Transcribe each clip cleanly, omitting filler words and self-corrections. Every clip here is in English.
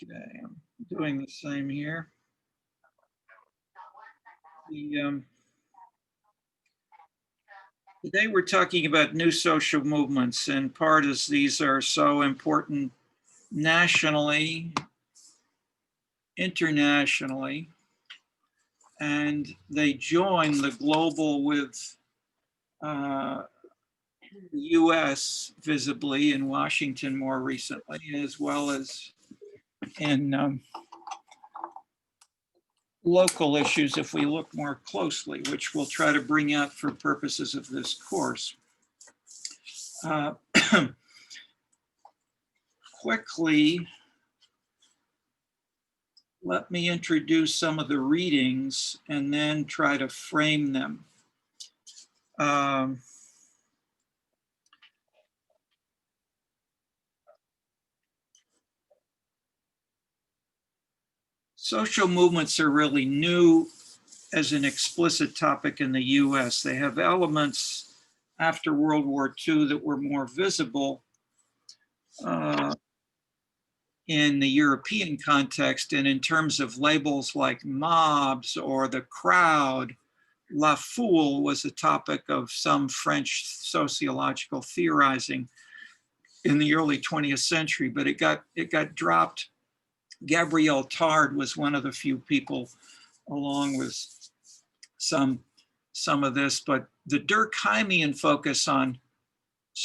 Okay, I'm doing the same here. The, today we're talking about new social movements, in part as these are so important nationally, internationally, and they join the global with the US visibly in Washington more recently, as well as in local issues if we look more closely, which we'll try to bring out for purposes of this course. Quickly, let me introduce some of the readings and then try to frame them. Social movements are really new as an explicit topic in the US. They have elements after World War II that were more visible in the European context, and in terms of labels like mobs or the crowd. La foule was a topic of some French sociological theorizing in the early 20th century, but it got dropped. Gabriel Tarde was one of the few people, along with some of this, but the Durkheimian focus on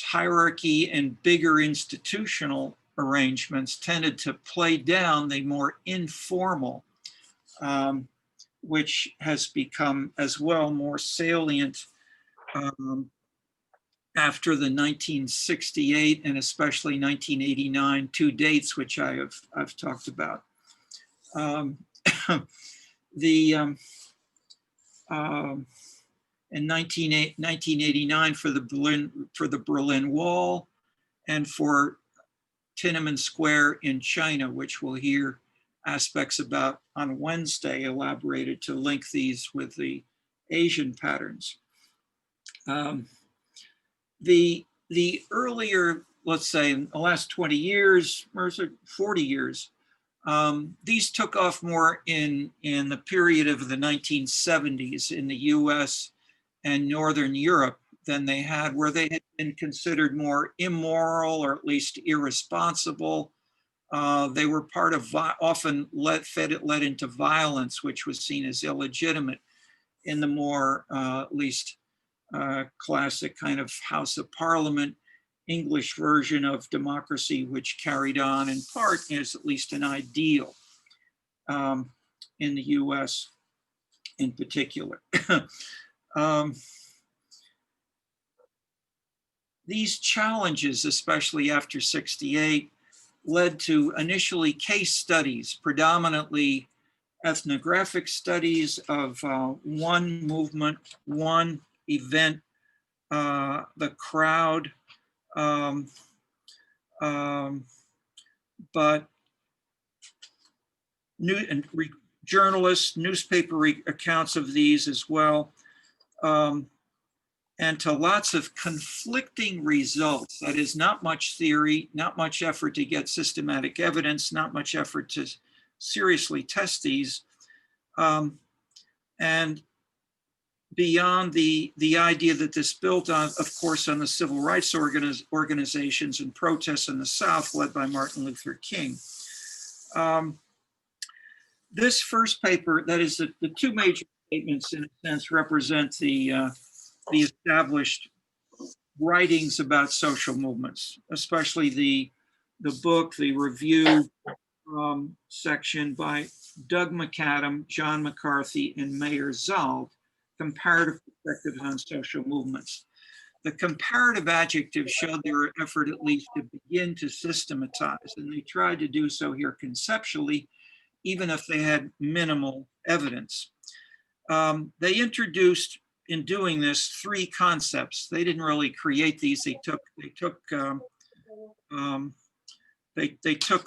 hierarchy and bigger institutional arrangements tended to play down the more informal, which has become as well more salient after the 1968 and especially 1989, two dates which I've talked about. In 1989 for the Berlin Wall and for Tiananmen Square in China, which we'll hear aspects about on Wednesday, elaborated to link these with the Asian patterns. The earlier, let's say in the last 20 years, or 40 years, these took off more in the period of the 1970s in the US and Northern Europe than they had, where they had been considered more immoral or at least irresponsible. They were part of often led into violence, which was seen as illegitimate in the more at least classic kind of House of Parliament English version of democracy, which carried on in part as at least an ideal in the US in particular. These challenges, especially after 68, led to initially case studies, predominantly ethnographic studies of one movement, one event, the crowd, but journalists, newspaper accounts of these as well, and to lots of conflicting results. That is, not much theory, not much effort to get systematic evidence, not much effort to seriously test these. And beyond the idea that this built on, of course, on the civil rights organizations and protests in the South led by Martin Luther King. This first paper, that is the two major statements in a sense represent the established writings about social movements, especially the book, the review section by Doug McAdam, John McCarthy, and Mayer Zald, Comparative Perspectives on Social Movements. The comparative adjectives showed their effort at least to begin to systematize, and they tried to do so here conceptually, even if they had minimal evidence. They introduced, in doing this, three concepts. They didn't really create these. They took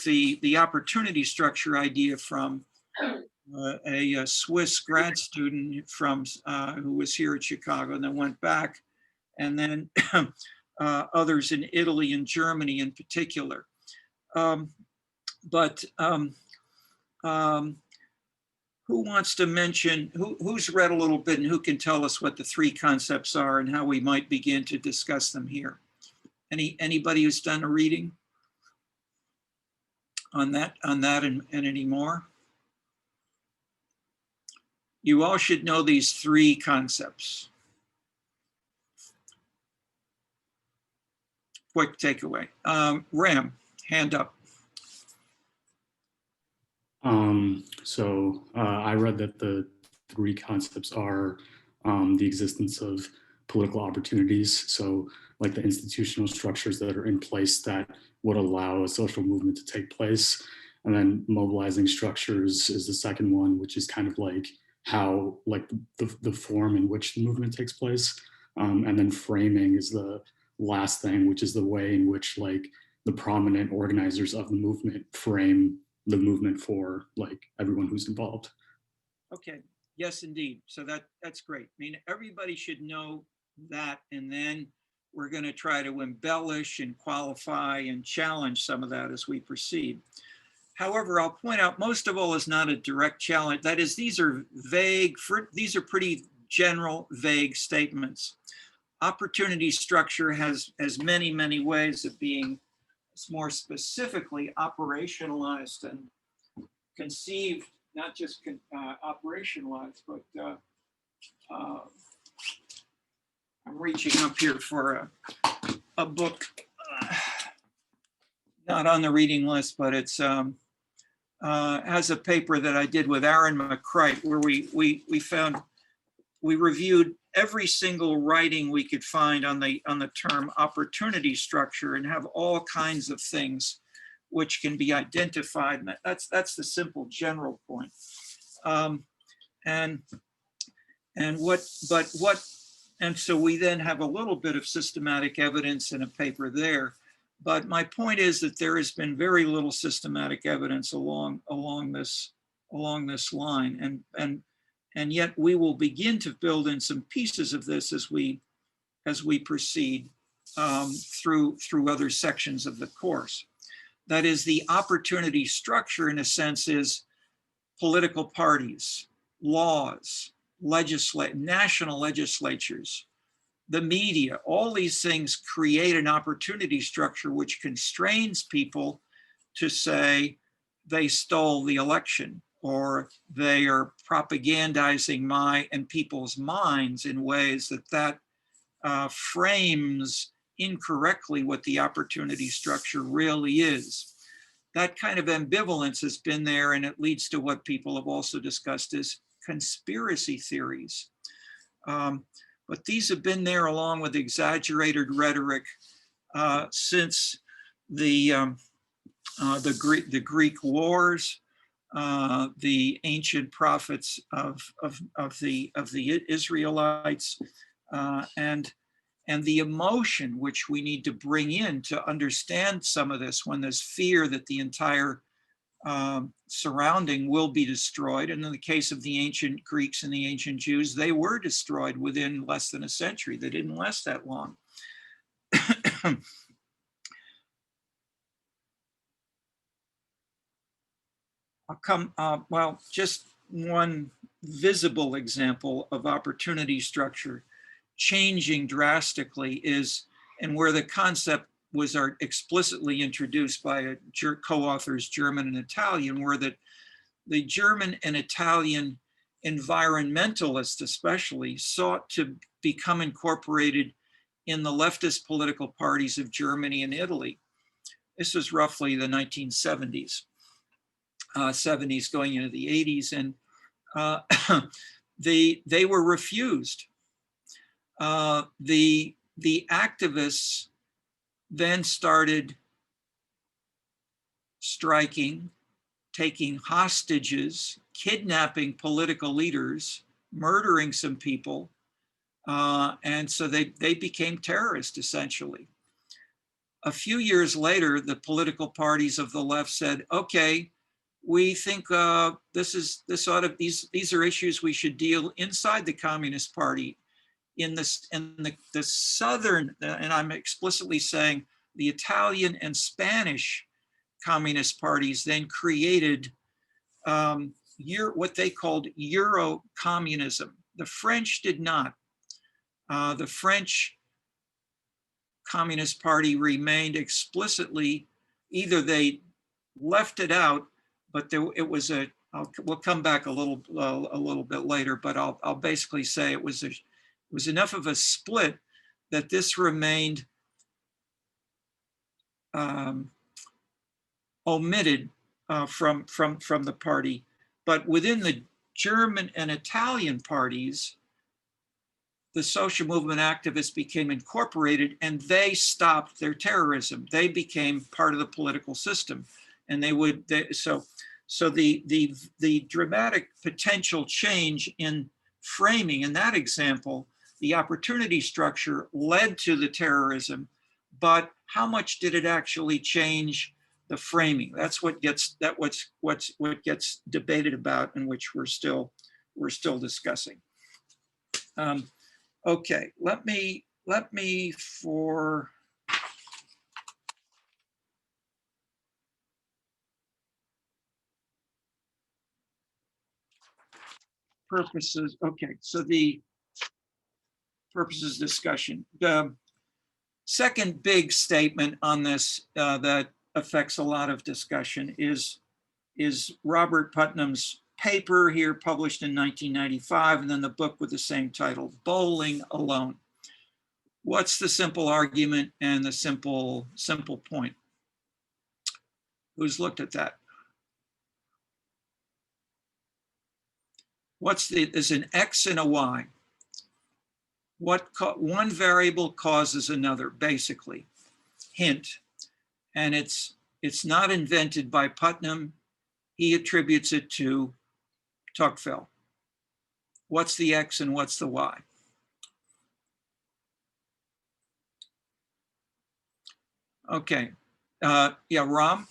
the opportunity structure idea from a Swiss grad student from who was here at Chicago and then went back, and then others in Italy and Germany in particular. But who wants to mention, who's read a little bit and who can tell us what the three concepts are and how we might begin to discuss them here? Anybody who's done a reading on that and any more? You all should know these three concepts. Quick takeaway. Ram, hand up. I read that the three concepts are the existence of political opportunities. So like the institutional structures that are in place that would allow a social movement to take place. And then mobilizing structures is the second one, which is kind of like how like the form in which the movement takes place. And then framing is the last thing, which is the way in which like the prominent organizers of the movement frame the movement for like everyone who's involved. Okay, yes, indeed. So that's great. I mean, everybody should know that, and then we're going to try to embellish and qualify and challenge some of that as we proceed. However, I'll point out most of all is not a direct challenge. That is, these are vague, these are pretty general, vague statements. Opportunity structure has many, many ways of being more specifically operationalized and conceived, not just operationalized, but I'm reaching up here for a book, not on the reading list, but it's has a paper that I did with Aaron McCright where we reviewed every single writing we could find on the term opportunity structure and have all kinds of things which can be identified. And that's the simple general point. And so we then have a little bit of systematic evidence in a paper there. But my point is that there has been very little systematic evidence along this line, and yet we will begin to build in some pieces of this as we proceed through other sections of the course. That is, the opportunity structure, in a sense, is political parties, laws, national legislatures, the media. All these things create an opportunity structure which constrains people to say they stole the election, or they are propagandizing my and people's minds in ways that frames incorrectly what the opportunity structure really is. That kind of ambivalence has been there, and it leads to what people have also discussed as conspiracy theories. But these have been there along with exaggerated rhetoric since the Greek wars, the ancient prophets of the Israelites, and the emotion which we need to bring in to understand some of this when there's fear that the entire surrounding will be destroyed. And in the case of the ancient Greeks and the ancient Jews, they were destroyed within less than a century. They didn't last that long. Well, just one visible example of opportunity structure changing drastically is, and where the concept was explicitly introduced by co-authors German and Italian, where the German and Italian environmentalists especially sought to become incorporated in the leftist political parties of Germany and Italy. This was roughly the 1970s, 70s going into the 80s, and they were refused. The activists then started striking, taking hostages, kidnapping political leaders, murdering some people, and so they became terrorists essentially. A few years later, the political parties of the left said, "Okay, we think these are issues we should deal inside the Communist Party." In the southern, and I'm explicitly saying the Italian and Spanish communist parties then created what they called Euro-communism. The French did not. The French Communist Party remained explicitly, either they left it out, but it was we'll come back a little bit later, but I'll basically say it was enough of a split that this remained omitted from the party. But within the German and Italian parties, the social movement activists became incorporated, and they stopped their terrorism. They became part of the political system, and so the dramatic potential change in framing in that example, the opportunity structure led to the terrorism, but how much did it actually change the framing? That's what gets debated about, and which we're still discussing. Okay, let me for purposes. Okay, so the purposes discussion. The second big statement on this that affects a lot of discussion is Robert Putnam's paper here, published in 1995, and then the book with the same title, Bowling Alone. What's the simple argument and the simple point? Who's looked at that? There's an X and a Y. One variable causes another, basically. Hint. And it's not invented by Putnam. He attributes it to Tocqueville. What's the X and what's the Y? Okay. Yeah, Ram?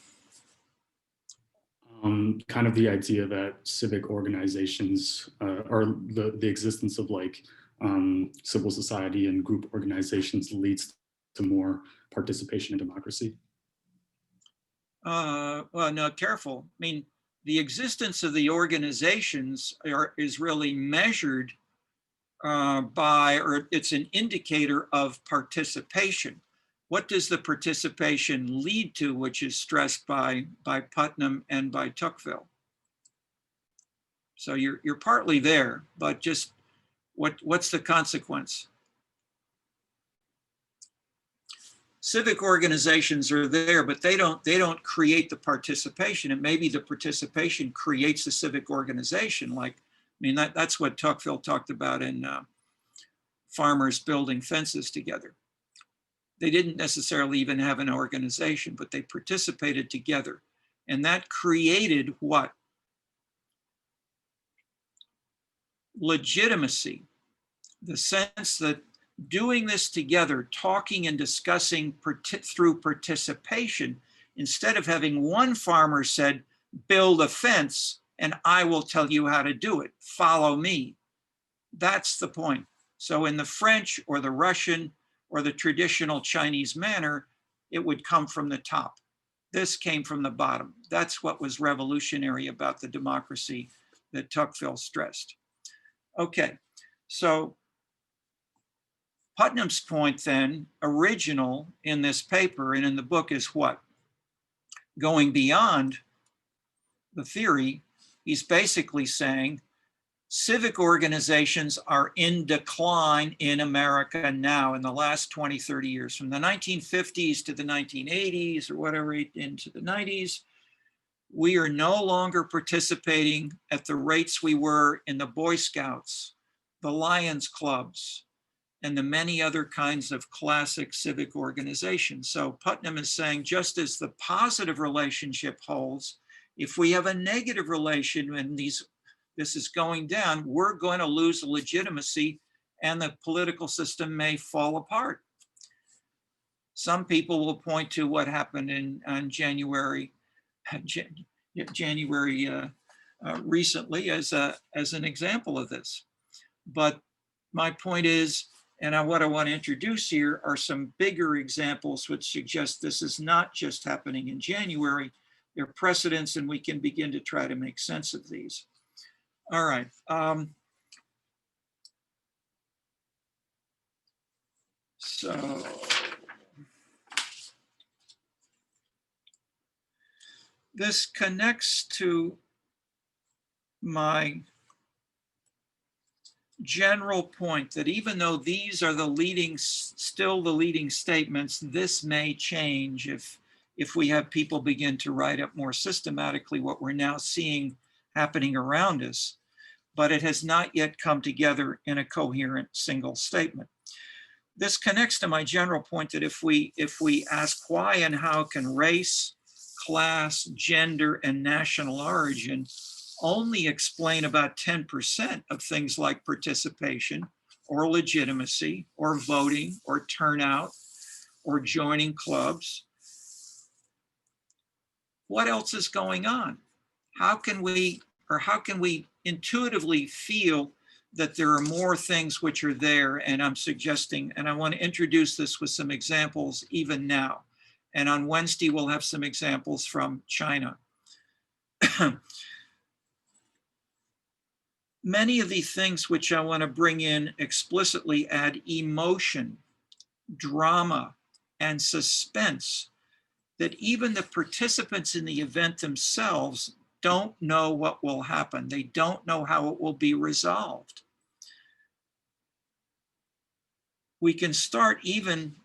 Kind of the idea that civic organizations or the existence of like civil society and group organizations leads to more participation in democracy. Well, no, careful. I mean, the existence of the organizations is really measured by, or it's an indicator of participation. What does the participation lead to, which is stressed by Putnam and by Tocqueville? So you're partly there, but just what's the consequence? Civic organizations are there, but they don't create the participation, and maybe the participation creates the civic organization. Like, I mean, that's what Tocqueville talked about in Farmers Building Fences Together. They didn't necessarily even have an organization, but they participated together. And that created what? Legitimacy. The sense that doing this together, talking and discussing through participation, instead of having one farmer said, build a fence and I will tell you how to do it, follow me. That's the point. So in the French or the Russian or the traditional Chinese manner, it would come from the top. This came from the bottom. That's what was revolutionary about the democracy that Tocqueville stressed. Okay, so Putnam's point then, original in this paper and in the book, is what? Going beyond the theory, he's basically saying civic organizations are in decline in America now in the last 20, 30 years, from the 1950s to the 1980s or whatever, into the 90s. We are no longer participating at the rates we were in the Boy Scouts, the Lions Clubs, and the many other kinds of classic civic organizations. So Putnam is saying, just as the positive relationship holds, if we have a negative relation and this is going down, we're going to lose legitimacy and the political system may fall apart. Some people will point to what happened on January recently as an example of this. But my point is, And what I want to introduce here are some bigger examples which suggest this is not just happening in January. They're precedents, and we can begin to try to make sense of these. All right. So this connects to my general point that even though these are still the leading statements, this may change if we have people begin to write up more systematically what we're now seeing happening around us, but it has not yet come together in a coherent single statement. This connects to my general point that if we ask why and how can race, class, gender, and national origin only explain about 10% of things like participation or legitimacy or voting or turnout or joining clubs, what else is going on? How can we intuitively feel that there are more things which are there? And I'm suggesting, and I want to introduce this with some examples even now. And on Wednesday, we'll have some examples from China. Many of the things which I want to bring in explicitly add emotion, drama, and suspense that even the participants in the event themselves don't know what will happen. They don't know how it will be resolved. We can start even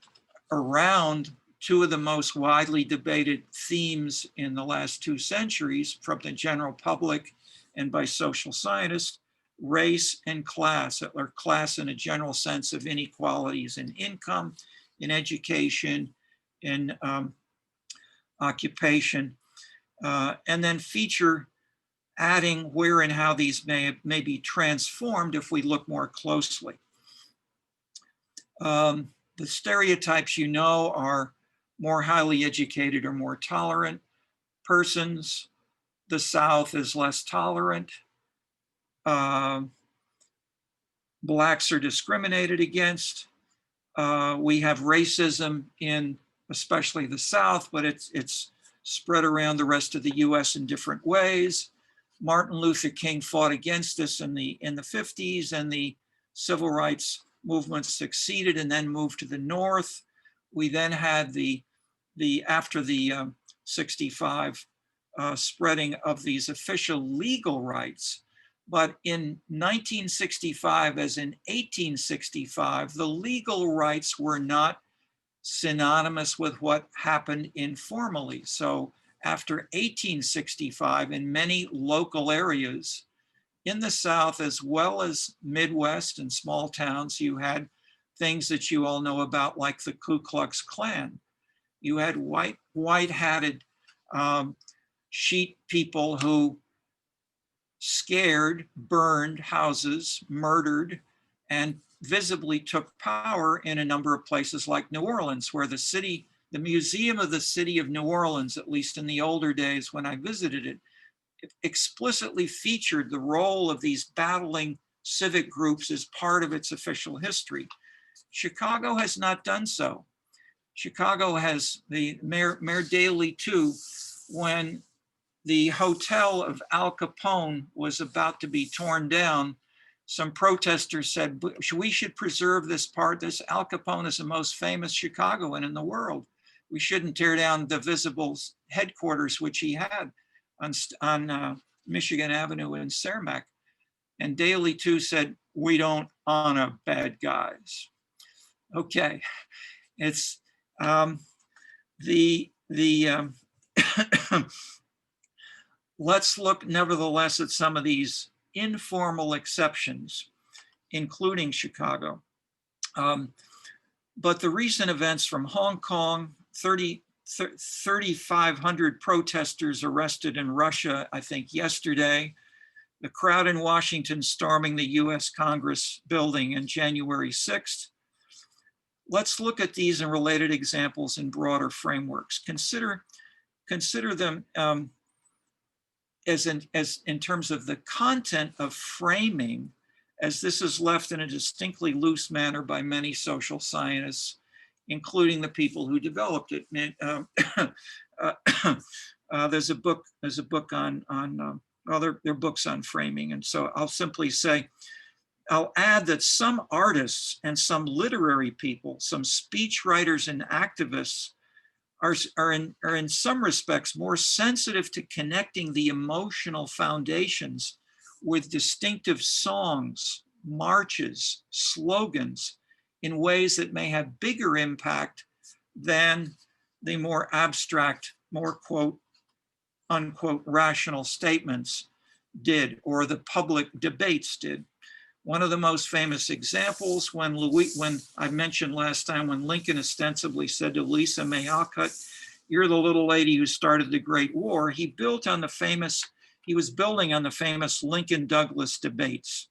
around two of the most widely debated themes in the last 2 centuries from the general public and by social scientists: race and class, or class in a general sense of inequalities in income, in education, in occupation, and then feature adding where and how these may be transformed if we look more closely. The stereotypes, you know, are more highly educated or more tolerant persons. The South is less tolerant. Blacks are discriminated against. We have racism in especially the South, but it's spread around the rest of the US in different ways. Martin Luther King fought against this in the 50s, and the civil rights movement succeeded and then moved to the North. We then had after the 65 spreading of these official legal rights. But in 1965, as in 1865, the legal rights were not synonymous with what happened informally. So after 1865, in many local areas in the South, as well as Midwest and small towns, you had things that you all know about, like the Ku Klux Klan. You had white-hatted sheet people who scared, burned houses, murdered, and visibly took power in a number of places like New Orleans, where the museum of the city of New Orleans, at least in the older days when I visited it, explicitly featured the role of these battling civic groups as part of its official history. Chicago has not done so. Chicago has Mayor Daley too, when the hotel of Al Capone was about to be torn down, some protesters said, we should preserve this part. This Al Capone is the most famous Chicagoan in the world. We shouldn't tear down the visible headquarters, which he had on Michigan Avenue in Cermak. And Daley too said, we don't honor bad guys. Okay, it's let's look nevertheless at some of these informal exceptions, including Chicago. But the recent events from Hong Kong, 3,500 protesters arrested in Russia, I think yesterday, the crowd in Washington storming the US Congress building on January 6th. Let's look at these and related examples in broader frameworks. Consider them as in terms of the content of framing as this is left in a distinctly loose manner by many social scientists, including the people who developed it. There's a book on well, there are books on framing, and so I'll simply say, I'll add that some artists and some literary people, some speech writers and activists are in some respects more sensitive to connecting the emotional foundations with distinctive songs, marches, slogans in ways that may have bigger impact than the more abstract, more quote unquote rational statements did, or the public debates did. One of the most famous examples, when I mentioned last time, when Lincoln ostensibly said to Louisa May Alcott, "You're the little lady who started the Great War," he was building on the famous Lincoln-Douglas debates.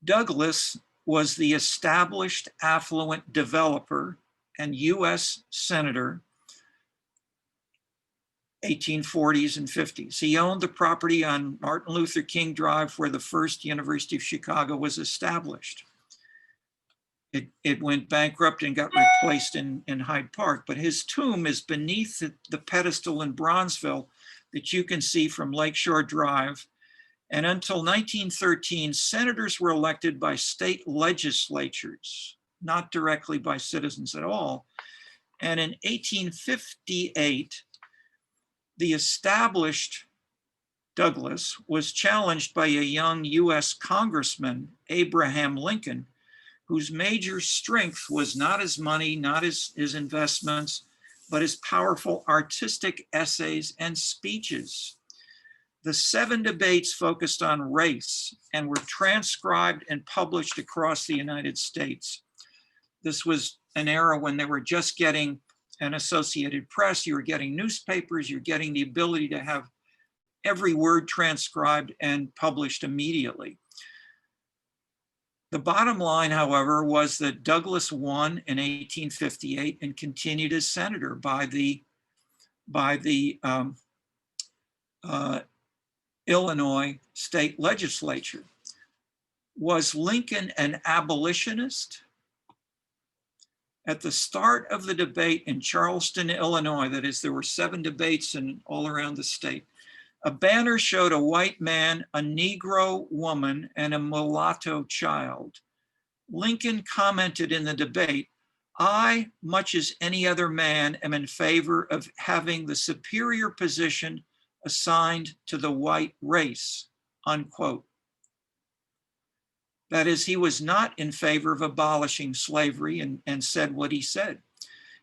Douglas was the established affluent developer and US Senator, 1840s and 50s. He owned the property on Martin Luther King Drive where the first University of Chicago was established. It went bankrupt and got replaced in Hyde Park, but his tomb is beneath the pedestal in Bronzeville that you can see from Lakeshore Drive. And until 1913, senators were elected by state legislatures, not directly by citizens at all. And in 1858, the established Douglas was challenged by a young US Congressman, Abraham Lincoln, whose major strength was not his money, not his investments, but his powerful artistic essays and speeches. The 7 debates focused on race and were transcribed and published across the United States. This was an era when they were just getting an Associated Press, you were getting newspapers, you're getting the ability to have every word transcribed and published immediately. The bottom line, however, was that Douglas won in 1858 and continued as senator by the Illinois state legislature. Was Lincoln an abolitionist? At the start of the debate in Charleston, Illinois, that is, there were 7 debates all around the state, a banner showed a white man, a Negro woman, and a mulatto child. Lincoln commented in the debate, "I, much as any other man, am in favor of having the superior position assigned to the white race," unquote. That is, he was not in favor of abolishing slavery and said what he said.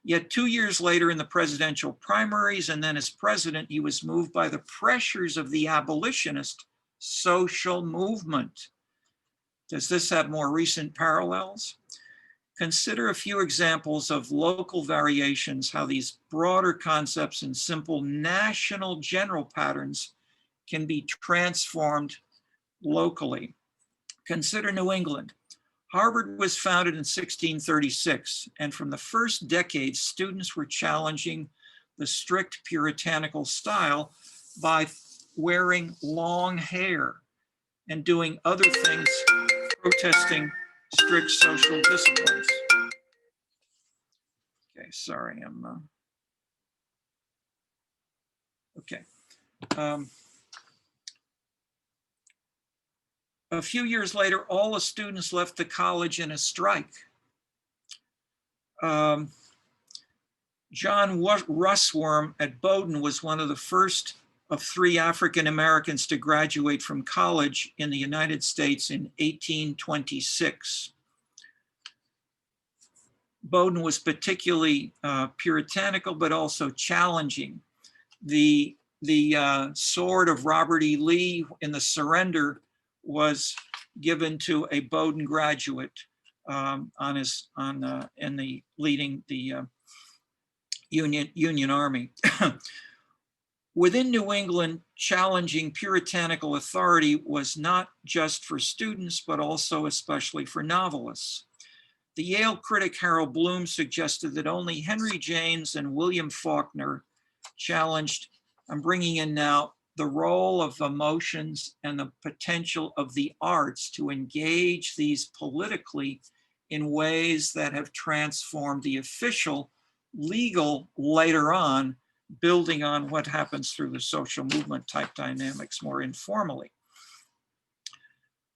Yet 2 years later in the presidential primaries and then as president, he was moved by the pressures of the abolitionist social movement. Does this have more recent parallels? Consider a few examples of local variations, how these broader concepts and simple national general patterns can be transformed locally. Consider New England. Harvard was founded in 1636, and from the first decade, students were challenging the strict puritanical style by wearing long hair and doing other things, protesting strict social disciplines. Okay, sorry, okay. A few years later, all the students left the college in a strike. John Russwurm at Bowdoin was one of the first of 3 African Americans to graduate from college in the United States in 1826. Bowdoin was particularly puritanical, but also challenging. The sword of Robert E. Lee in the surrender was given to a Bowdoin graduate in the leading the Union Army. Within New England, challenging puritanical authority was not just for students, but also especially for novelists. The Yale critic Harold Bloom suggested that only Henry James and William Faulkner challenged, I'm bringing in now the role of emotions and the potential of the arts to engage these politically in ways that have transformed the official legal later on, building on what happens through the social movement type dynamics more informally.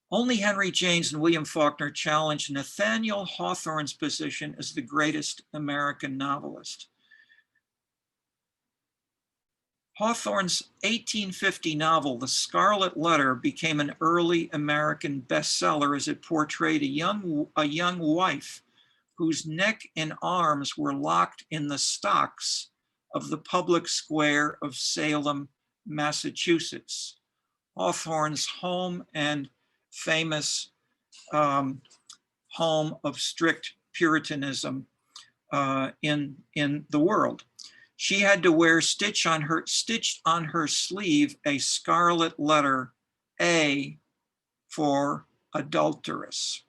Only Henry James and William Faulkner challenged Nathaniel Hawthorne's position as the greatest American novelist. Hawthorne's 1850 novel, The Scarlet Letter, became an early American bestseller as it portrayed a young wife whose neck and arms were locked in the stocks of the public square of Salem, Massachusetts. Hawthorne's home and famous home of strict Puritanism in the world. She had to wear stitched on her sleeve a scarlet letter, A, for adulteress.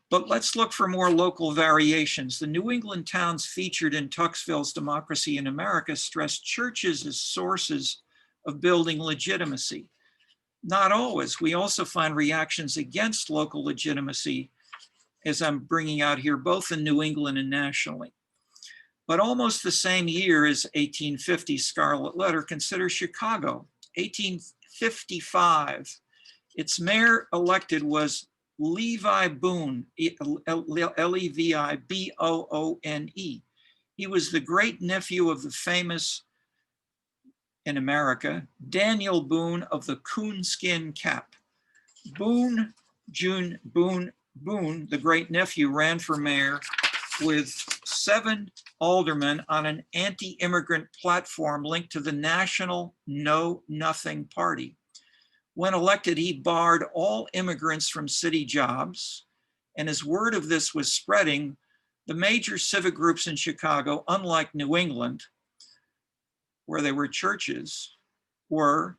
But let's look for more local variations. The New England towns featured in Tuxville's Democracy in America stressed churches as sources of building legitimacy. Not always. We also find reactions against local legitimacy, as I'm bringing out here, both in New England and nationally. But almost the same year as 1850 Scarlet Letter, consider Chicago, 1855. Its mayor elected was Levi Boone, Leviboone. He was the great nephew of the famous, in America, Daniel Boone of the coonskin cap. Boone, the great nephew, ran for mayor with 7 aldermen on an anti-immigrant platform linked to the National Know Nothing Party. When elected, he barred all immigrants from city jobs, and as word of this was spreading, the major civic groups in Chicago, unlike New England, where there were churches, were,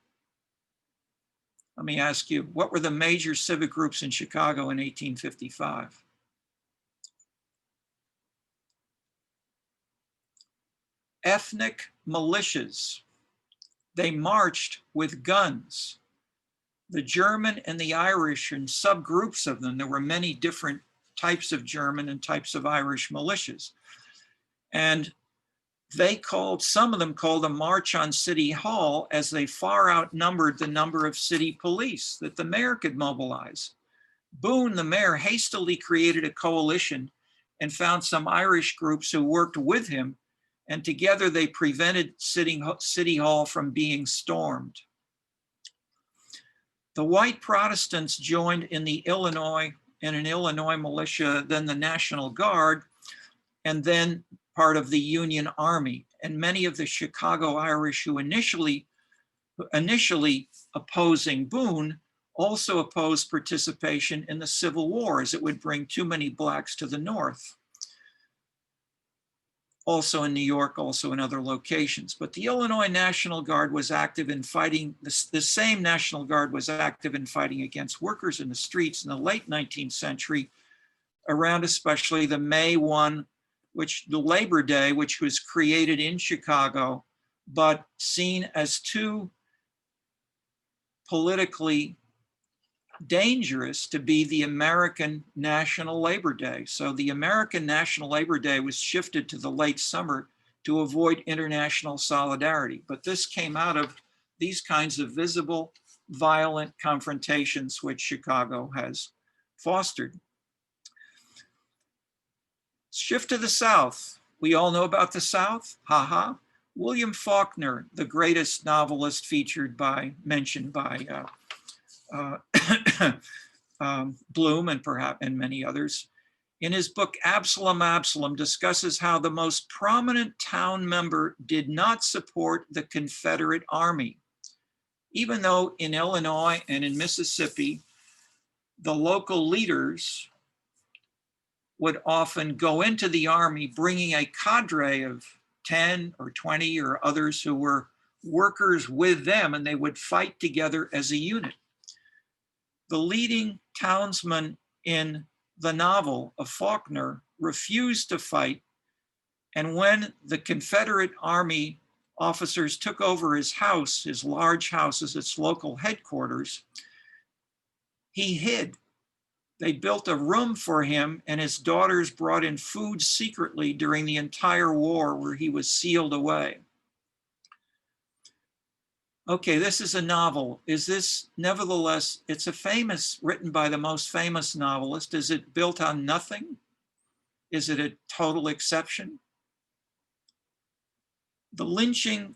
let me ask you, what were the major civic groups in Chicago in 1855? Ethnic militias. They marched with guns. The German and the Irish and subgroups of them, there were many different types of German and types of Irish militias. And some of them called a march on City Hall as they far outnumbered the number of city police that the mayor could mobilize. Boone, the mayor, hastily created a coalition and found some Irish groups who worked with him, and together they prevented City Hall from being stormed. The white Protestants joined in an Illinois militia, then the National Guard, and then part of the Union Army. And many of the Chicago Irish who initially opposing Boone also opposed participation in the Civil War, as it would bring too many blacks to the North. Also in New York, also in other locations. But the Illinois National Guard was active in fighting, the same National Guard was active in fighting against workers in the streets in the late 19th century, around especially the May 1, the Labor Day, which was created in Chicago, but seen as too politically dangerous to be the American National Labor Day. So the American National Labor Day was shifted to the late summer to avoid international solidarity. But this came out of these kinds of visible, violent confrontations which Chicago has fostered. Shift to the South. We all know about the South, haha. William Faulkner, the greatest novelist mentioned by Bloom and many others, in his book Absalom, Absalom, discusses how the most prominent town member did not support the Confederate Army, even though in Illinois and in Mississippi, the local leaders would often go into the army bringing a cadre of 10 or 20 or others who were workers with them, and they would fight together as a unit. The leading townsman in the novel of Faulkner refused to fight, and when the Confederate Army officers took over his house, his large house as its local headquarters, he hid. They built a room for him, and his daughters brought in food secretly during the entire war, where he was sealed away. Okay, this is a novel. Is this, nevertheless, it's a famous, written by the most famous novelist. Is it built on nothing? Is it a total exception? The lynching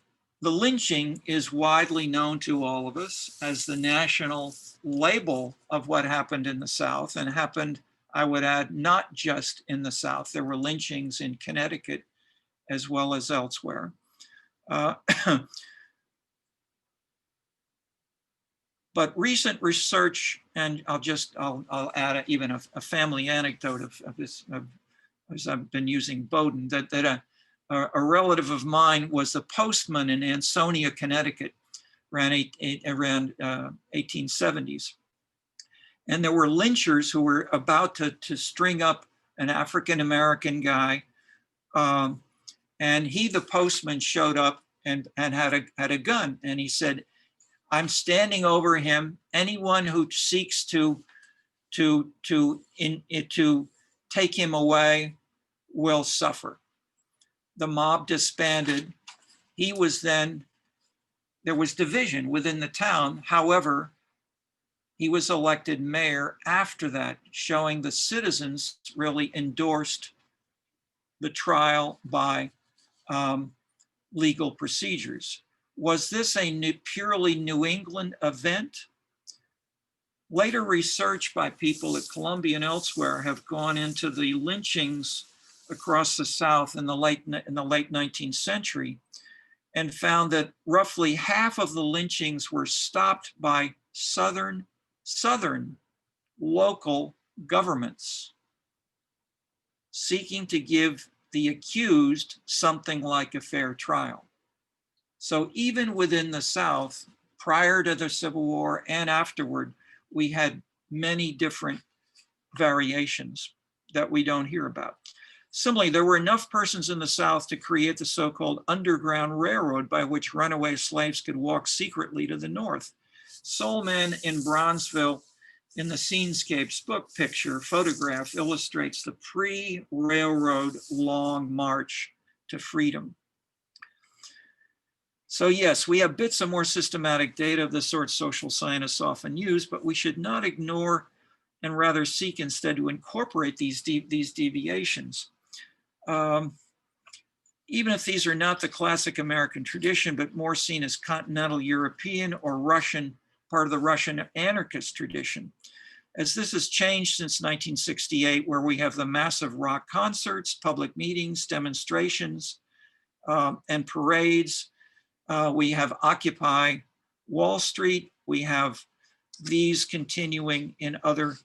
is widely known to all of us as the national label of what happened in the South, and happened, I would add, not just in the South. There were lynchings in Connecticut as well as elsewhere. But recent research, and I'll add even a family anecdote of this, as I've been using Bowdoin, that a relative of mine was the postman in Ansonia, Connecticut, around 1870s. And there were lynchers who were about to string up an African-American guy. And he, the postman, showed up and had a gun. And he said, "I'm standing over him. Anyone who seeks to take him away will suffer." The mob disbanded. There was division within the town. However, he was elected mayor after that, showing the citizens really endorsed the trial by legal procedures. Was this a purely New England event? Later research by people at Columbia and elsewhere have gone into the lynchings across the South in the late 19th century, and found that roughly half of the lynchings were stopped by Southern local governments seeking to give the accused something like a fair trial. So even within the South, prior to the Civil War and afterward, we had many different variations that we don't hear about. Similarly, there were enough persons in the South to create the so-called Underground Railroad, by which runaway slaves could walk secretly to the North. Soul Man in Bronzeville, in the Scenescapes book photograph, illustrates the pre-railroad long march to freedom. So yes, we have bits of more systematic data of the sort social scientists often use, but we should not ignore and rather seek instead to incorporate these deviations. Even if these are not the classic American tradition, but more seen as continental European or Russian, part of the Russian anarchist tradition. As this has changed since 1968, where we have the massive rock concerts, public meetings, demonstrations, and parades. We have Occupy Wall Street. We have these continuing in other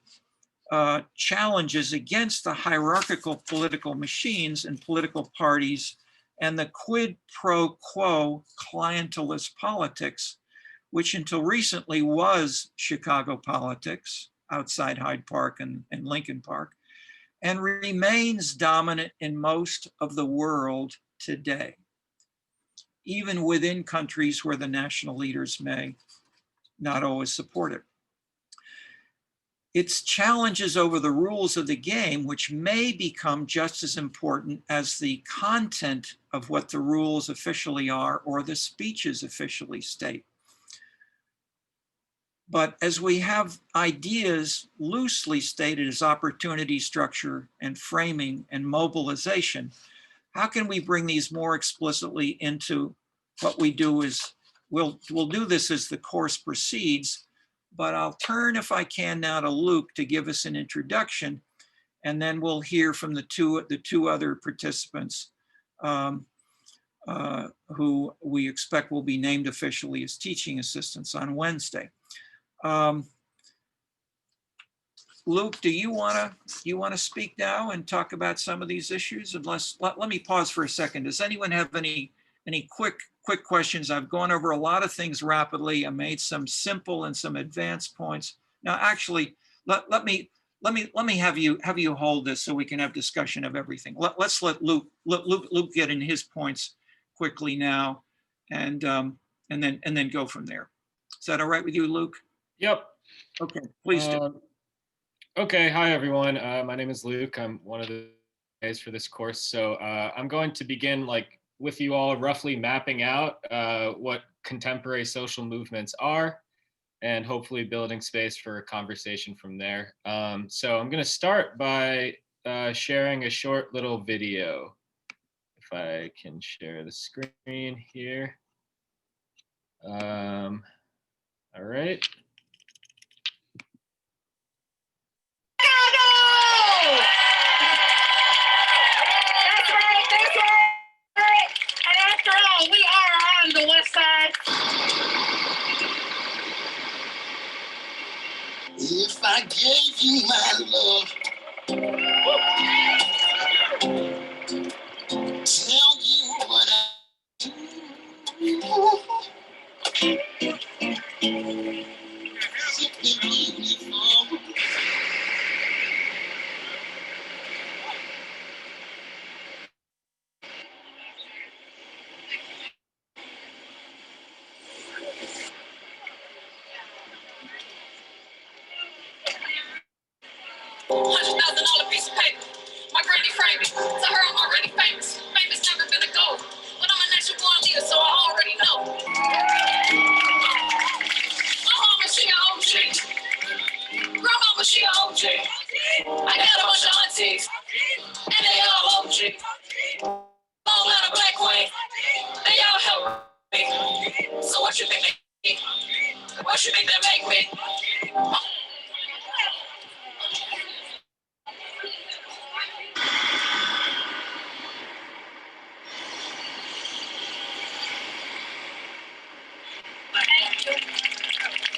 challenges against the hierarchical political machines and political parties, and the quid pro quo clientelist politics, which until recently was Chicago politics outside Hyde Park and Lincoln Park, and remains dominant in most of the world today, even within countries where the national leaders may not always support it. It's challenges over the rules of the game, which may become just as important as the content of what the rules officially are or the speeches officially state. But as we have ideas loosely stated as opportunity, structure, and framing and mobilization, how can we bring these more explicitly into what we do? Is we'll do this as the course proceeds, but I'll turn, if I can, now to Luke to give us an introduction, and then we'll hear from the two other participants who we expect will be named officially as teaching assistants on Wednesday. Luke, do you want to speak now and talk about some of these issues? Unless let me pause for a second. Does anyone have any quick questions? I've gone over a lot of things rapidly. I made some simple and some advanced points. Now, actually, let me have you hold this so we can have discussion of everything. Let's let Luke get in his points quickly now, and then go from there. Is that all right with you, Luke? Yep. Okay, please do. Okay, hi everyone. My name is Luke. I'm one of the guys for this course. So I'm going to begin with you all roughly mapping out what contemporary social movements are and hopefully building space for a conversation from there. So I'm going to start by sharing a short little video. If I can share the screen here. All right. The west side. If I gave you my love, tell you what I do. Simply beautiful. $100,000 piece of paper. My granny framed it. To her, I'm already famous. Famous never been a goal. But I'm a natural born leader, so I already know. My mama, she an OG. Grandmama, she an OG. I got a bunch of aunties, and they all OG. Long line of black queen, they all help me. So what you think they make me? What you think they make me?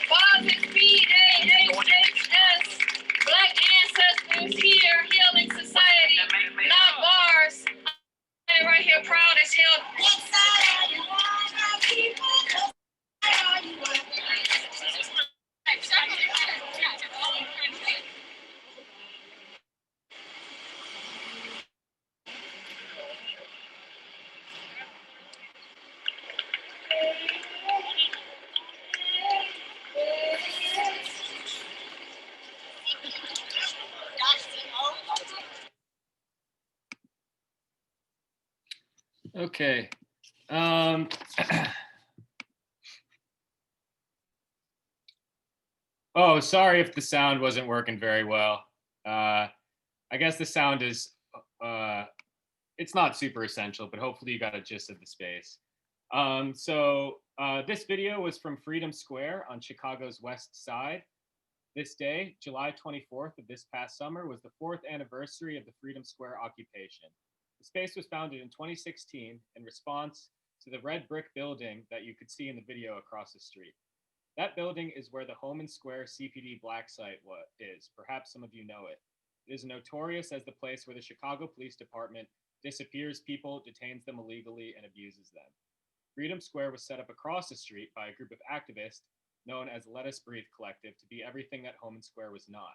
Boz is BAHS. Black ancestors here, healing society, not bars. I'm right here, proud as hell. What side are you on, people? What side are you on? Okay. Oh, sorry if the sound wasn't working very well. I guess the sound is, it's not super essential, but hopefully you got a gist of the space. This video was from Freedom Square on Chicago's West Side. This day, July 24th of this past summer, was the 4th anniversary of the Freedom Square occupation. The space was founded in 2016 in response to the red brick building that you could see in the video across the street. That building is where the Homan Square CPD black site is. Perhaps some of you know it. It is notorious as the place where the Chicago Police Department disappears people, detains them illegally, and abuses them. Freedom Square was set up across the street by a group of activists known as Let Us Breathe Collective to be everything that Homan Square was not.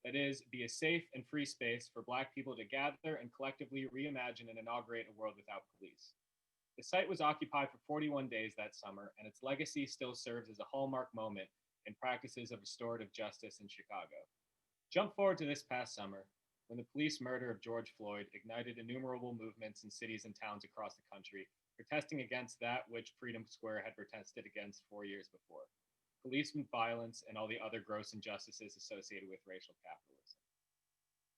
That is, be a safe and free space for Black people to gather and collectively reimagine and inaugurate a world without police. The site was occupied for 41 days that summer, and its legacy still serves as a hallmark moment in practices of restorative justice in Chicago. Jump forward to this past summer, when the police murder of George Floyd ignited innumerable movements in cities and towns across the country, protesting against that which Freedom Square had protested against 4 years before: policeman violence and all the other gross injustices associated with racial capitalism.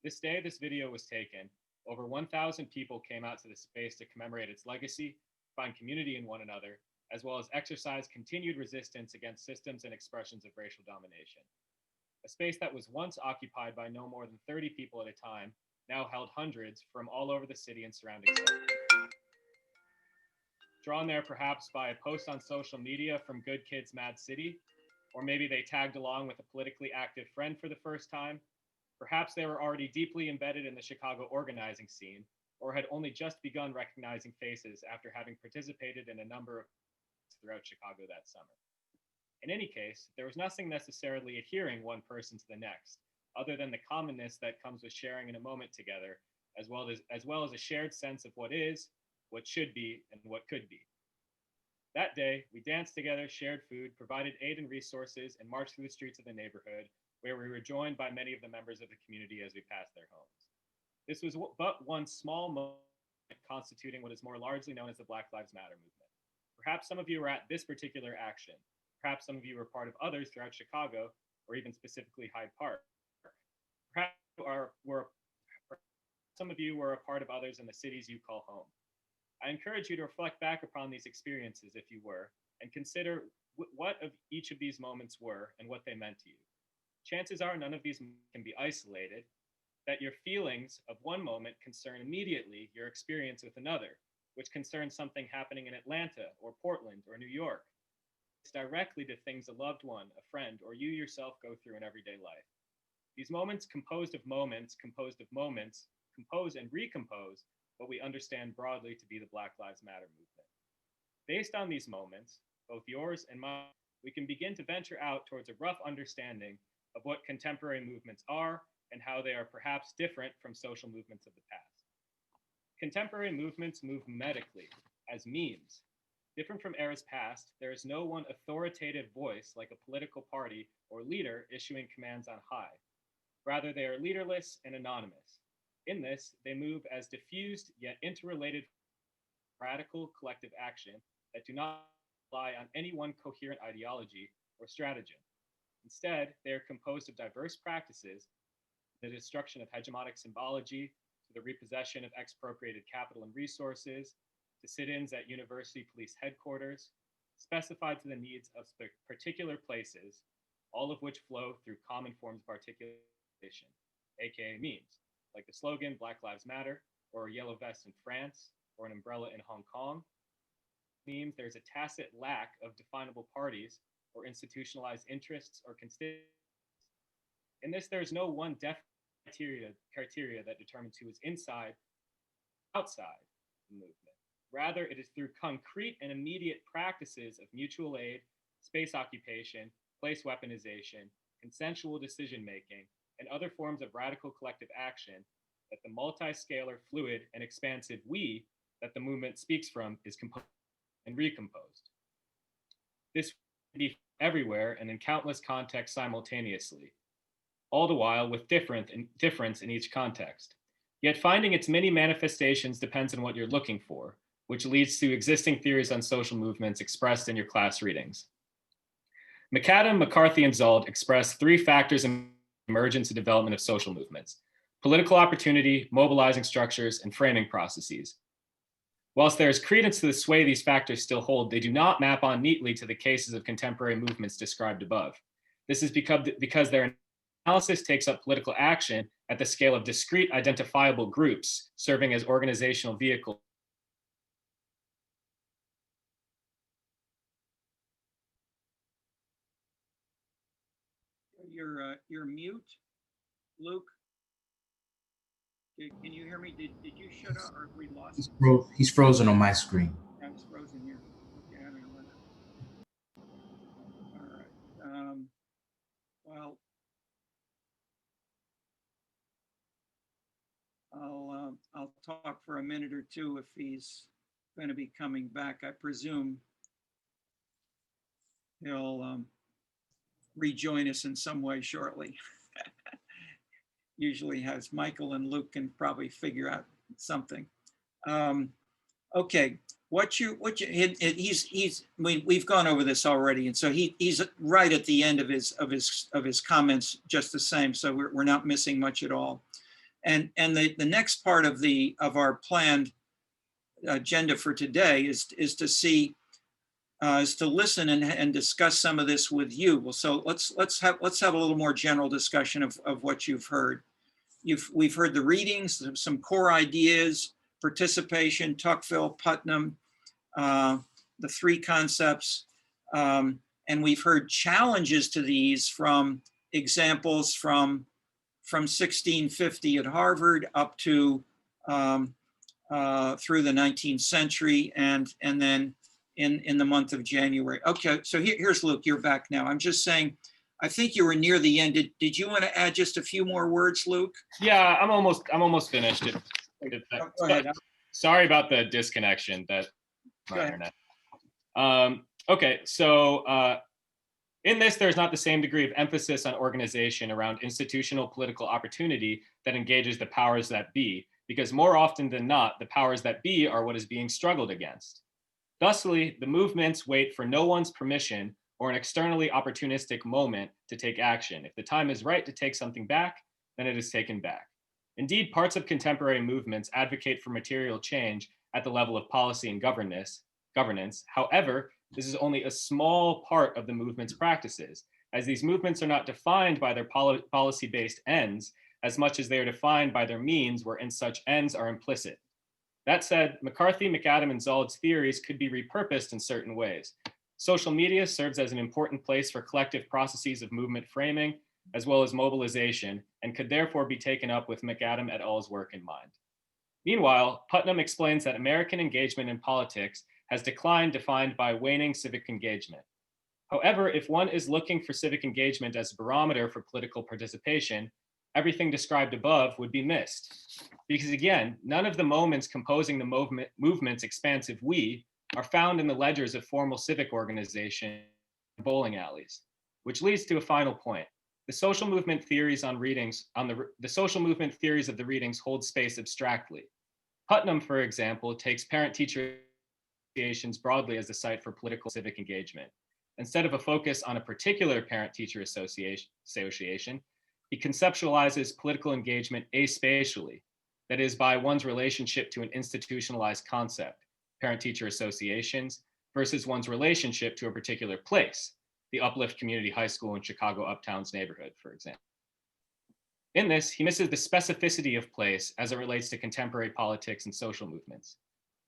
This day this video was taken, over 1,000 people came out to the space to commemorate its legacy, find community in one another, as well as exercise continued resistance against systems and expressions of racial domination. A space that was once occupied by no more than 30 people at a time now held hundreds from all over the city and surrounding cities. Drawn there perhaps by a post on social media from Good Kids Mad City, or maybe they tagged along with a politically active friend for the first time. Perhaps they were already deeply embedded in the Chicago organizing scene, or had only just begun recognizing faces after having participated in a number of throughout Chicago that summer. In any case, there was nothing necessarily adhering one person to the next, other than the commonness that comes with sharing in a moment together, as well as a shared sense of what is, what should be, and what could be. That day, we danced together, shared food, provided aid and resources, and marched through the streets of the neighborhood, where we were joined by many of the members of the community as we passed their homes. This was but one small moment constituting what is more largely known as the Black Lives Matter movement. Perhaps some of you were at this particular action. Perhaps some of you were part of others throughout Chicago, or even specifically Hyde Park. Perhaps some of you were a part of others in the cities you call home. I encourage you to reflect back upon these experiences if you were, and consider what of each of these moments were and what they meant to you. Chances are none of these can be isolated, that your feelings of one moment concern immediately your experience with another, which concerns something happening in Atlanta or Portland or New York. It's directly to things a loved one, a friend, or you yourself go through in everyday life. These moments composed of moments, compose and recompose what we understand broadly to be the Black Lives Matter movement. Based on these moments, both yours and mine, we can begin to venture out towards a rough understanding of what contemporary movements are and how they are perhaps different from social movements of the past. Contemporary movements move mimetically, as memes. Different from eras past, there is no one authoritative voice like a political party or leader issuing commands on high. Rather, they are leaderless and anonymous. In this, they move as diffused yet interrelated radical collective action that do not rely on any one coherent ideology or stratagem. Instead, they are composed of diverse practices, the destruction of hegemonic symbology, to the repossession of expropriated capital and resources, to sit-ins at university police headquarters, specified to the needs of particular places, all of which flow through common forms of articulation, aka memes, like the slogan Black Lives Matter, or a yellow vest in France, or an umbrella in Hong Kong. Means there's a tacit lack of definable parties or institutionalized interests or constituencies. In this, there's no one criteria that determines who is inside, outside the movement. Rather, it is through concrete and immediate practices of mutual aid, space occupation, place weaponization, consensual decision-making, and other forms of radical collective action that the multi-scalar, fluid, and expansive we that the movement speaks from is composed and recomposed. This can be everywhere and in countless contexts simultaneously, all the while with difference in each context. Yet finding its many manifestations depends on what you're looking for, which leads to existing theories on social movements expressed in your class readings. McAdam, McCarthy, and Zald express three factors in emergence and development of social movements: political opportunity, mobilizing structures, and framing processes. Whilst there is credence to the sway these factors still hold, they do not map on neatly to the cases of contemporary movements described above. This is because their analysis takes up political action at the scale of discrete identifiable groups serving as organizational vehicles. You're mute, Luke. Can you hear me? Did you shut up or have we lost him? He's frozen on my screen. It's frozen here. Okay, I don't know whether. All right. Well, I'll talk for a minute or two if he's going to be coming back. I presume he'll rejoin us in some way shortly. Usually has Michael and Luke can probably figure out something. Okay, we've gone over this already, and so he's right at the end of his comments just the same. So we're not missing much at all. And the next part of our planned agenda for today is to listen and discuss some of this with you. Well, so let's have a little more general discussion of what you've heard. We've heard the readings, some core ideas, participation, Tocqueville, Putnam, the three concepts, and we've heard challenges to these from examples from 1650 at Harvard up to through the 19th century, and then in the month of January. Okay, so here's Luke, you're back now. I'm just saying, I think you were near the end. Did you want to add just a few more words, Luke? Yeah, I'm almost finished. Go ahead. Sorry about the disconnection. That my internet. Okay, so in this, there's not the same degree of emphasis on organization around institutional political opportunity that engages the powers that be, because more often than not, the powers that be are what is being struggled against. Thusly, the movements wait for no one's permission or an externally opportunistic moment to take action. If the time is right to take something back, then it is taken back. Indeed, parts of contemporary movements advocate for material change at the level of policy and governance. However, this is only a small part of the movement's practices, as these movements are not defined by their policy-based ends as much as they are defined by their means wherein such ends are implicit. That said, McCarthy, McAdam, and Zold's theories could be repurposed in certain ways. Social media serves as an important place for collective processes of movement framing, as well as mobilization, and could therefore be taken up with McAdam et al.'s work in mind. Meanwhile, Putnam explains that American engagement in politics has declined, defined by waning civic engagement. However, if one is looking for civic engagement as a barometer for political participation, everything described above would be missed. Because again, none of the moments composing the movement's expansive we are found in the ledgers of formal civic organization and bowling alleys, which leads to a final point. The social movement theories of the readings hold space abstractly. Putnam, for example, takes parent-teacher associations broadly as the site for political civic engagement. Instead of a focus on a particular parent-teacher association, he conceptualizes political engagement aspatially, that is, by one's relationship to an institutionalized concept, parent-teacher associations, versus one's relationship to a particular place, the Uplift Community High School in Chicago Uptown's neighborhood, for example. In this, he misses the specificity of place as it relates to contemporary politics and social movements.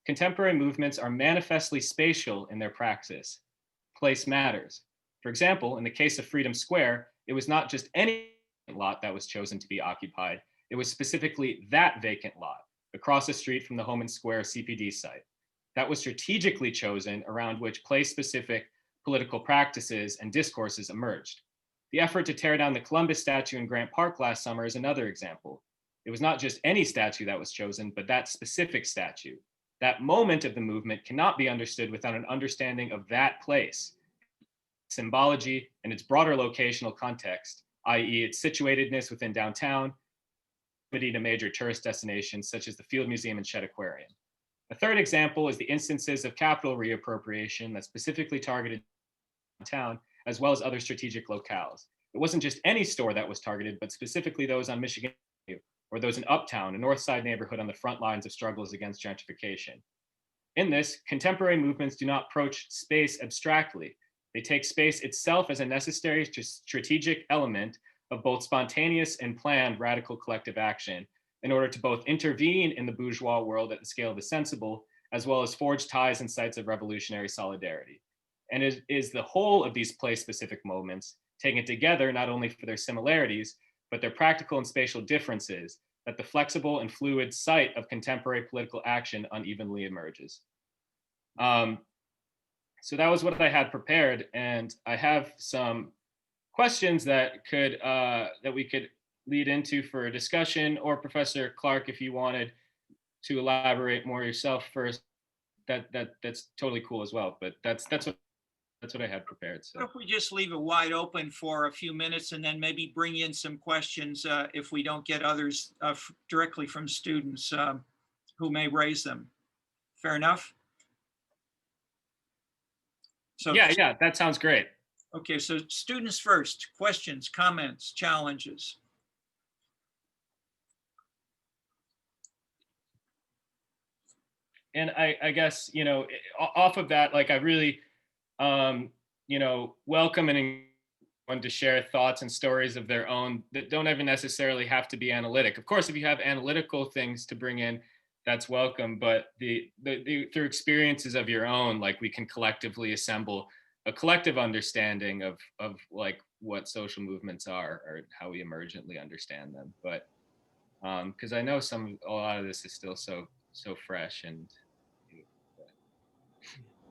Contemporary movements are manifestly spatial in their praxis. Place matters. For example, in the case of Freedom Square, it was not just any lot that was chosen to be occupied, it was specifically that vacant lot across the street from the Homan Square CPD site. That was strategically chosen around which place-specific political practices and discourses emerged. The effort to tear down the Columbus statue in Grant Park last summer is another example. It was not just any statue that was chosen, but that specific statue. That moment of the movement cannot be understood without an understanding of that place, symbology, and its broader locational context, i.e. its situatedness within downtown, to major tourist destinations such as the Field Museum and Shedd Aquarium. A third example is the instances of capital reappropriation that specifically targeted downtown, as well as other strategic locales. It wasn't just any store that was targeted, but specifically those on Michigan Avenue, or those in Uptown, a North Side neighborhood on the front lines of struggles against gentrification. In this, contemporary movements do not approach space abstractly. They take space itself as a necessary strategic element of both spontaneous and planned radical collective action in order to both intervene in the bourgeois world at the scale of the sensible, as well as forge ties and sites of revolutionary solidarity. And it is the whole of these place-specific moments, taken together not only for their similarities, but their practical and spatial differences, that the flexible and fluid site of contemporary political action unevenly emerges. So that was what I had prepared, and I have some questions that we could lead into for a discussion, or Professor Clark, if you wanted to elaborate more yourself first, that's totally cool as well. But that's what I had prepared. So What if we just leave it wide open for a few minutes and then maybe bring in some questions if we don't get others directly from students who may raise them? Fair enough? So yeah, that sounds great. Okay, so students first, questions, comments, challenges. And I guess, off of that, like I really, welcome anyone to share thoughts and stories of their own that don't even necessarily have to be analytic. Of course, if you have analytical things to bring in, that's welcome. But the through experiences of your own, like we can collectively assemble a collective understanding of like what social movements are or how we emergently understand them. But because I know a lot of this is still so fresh and.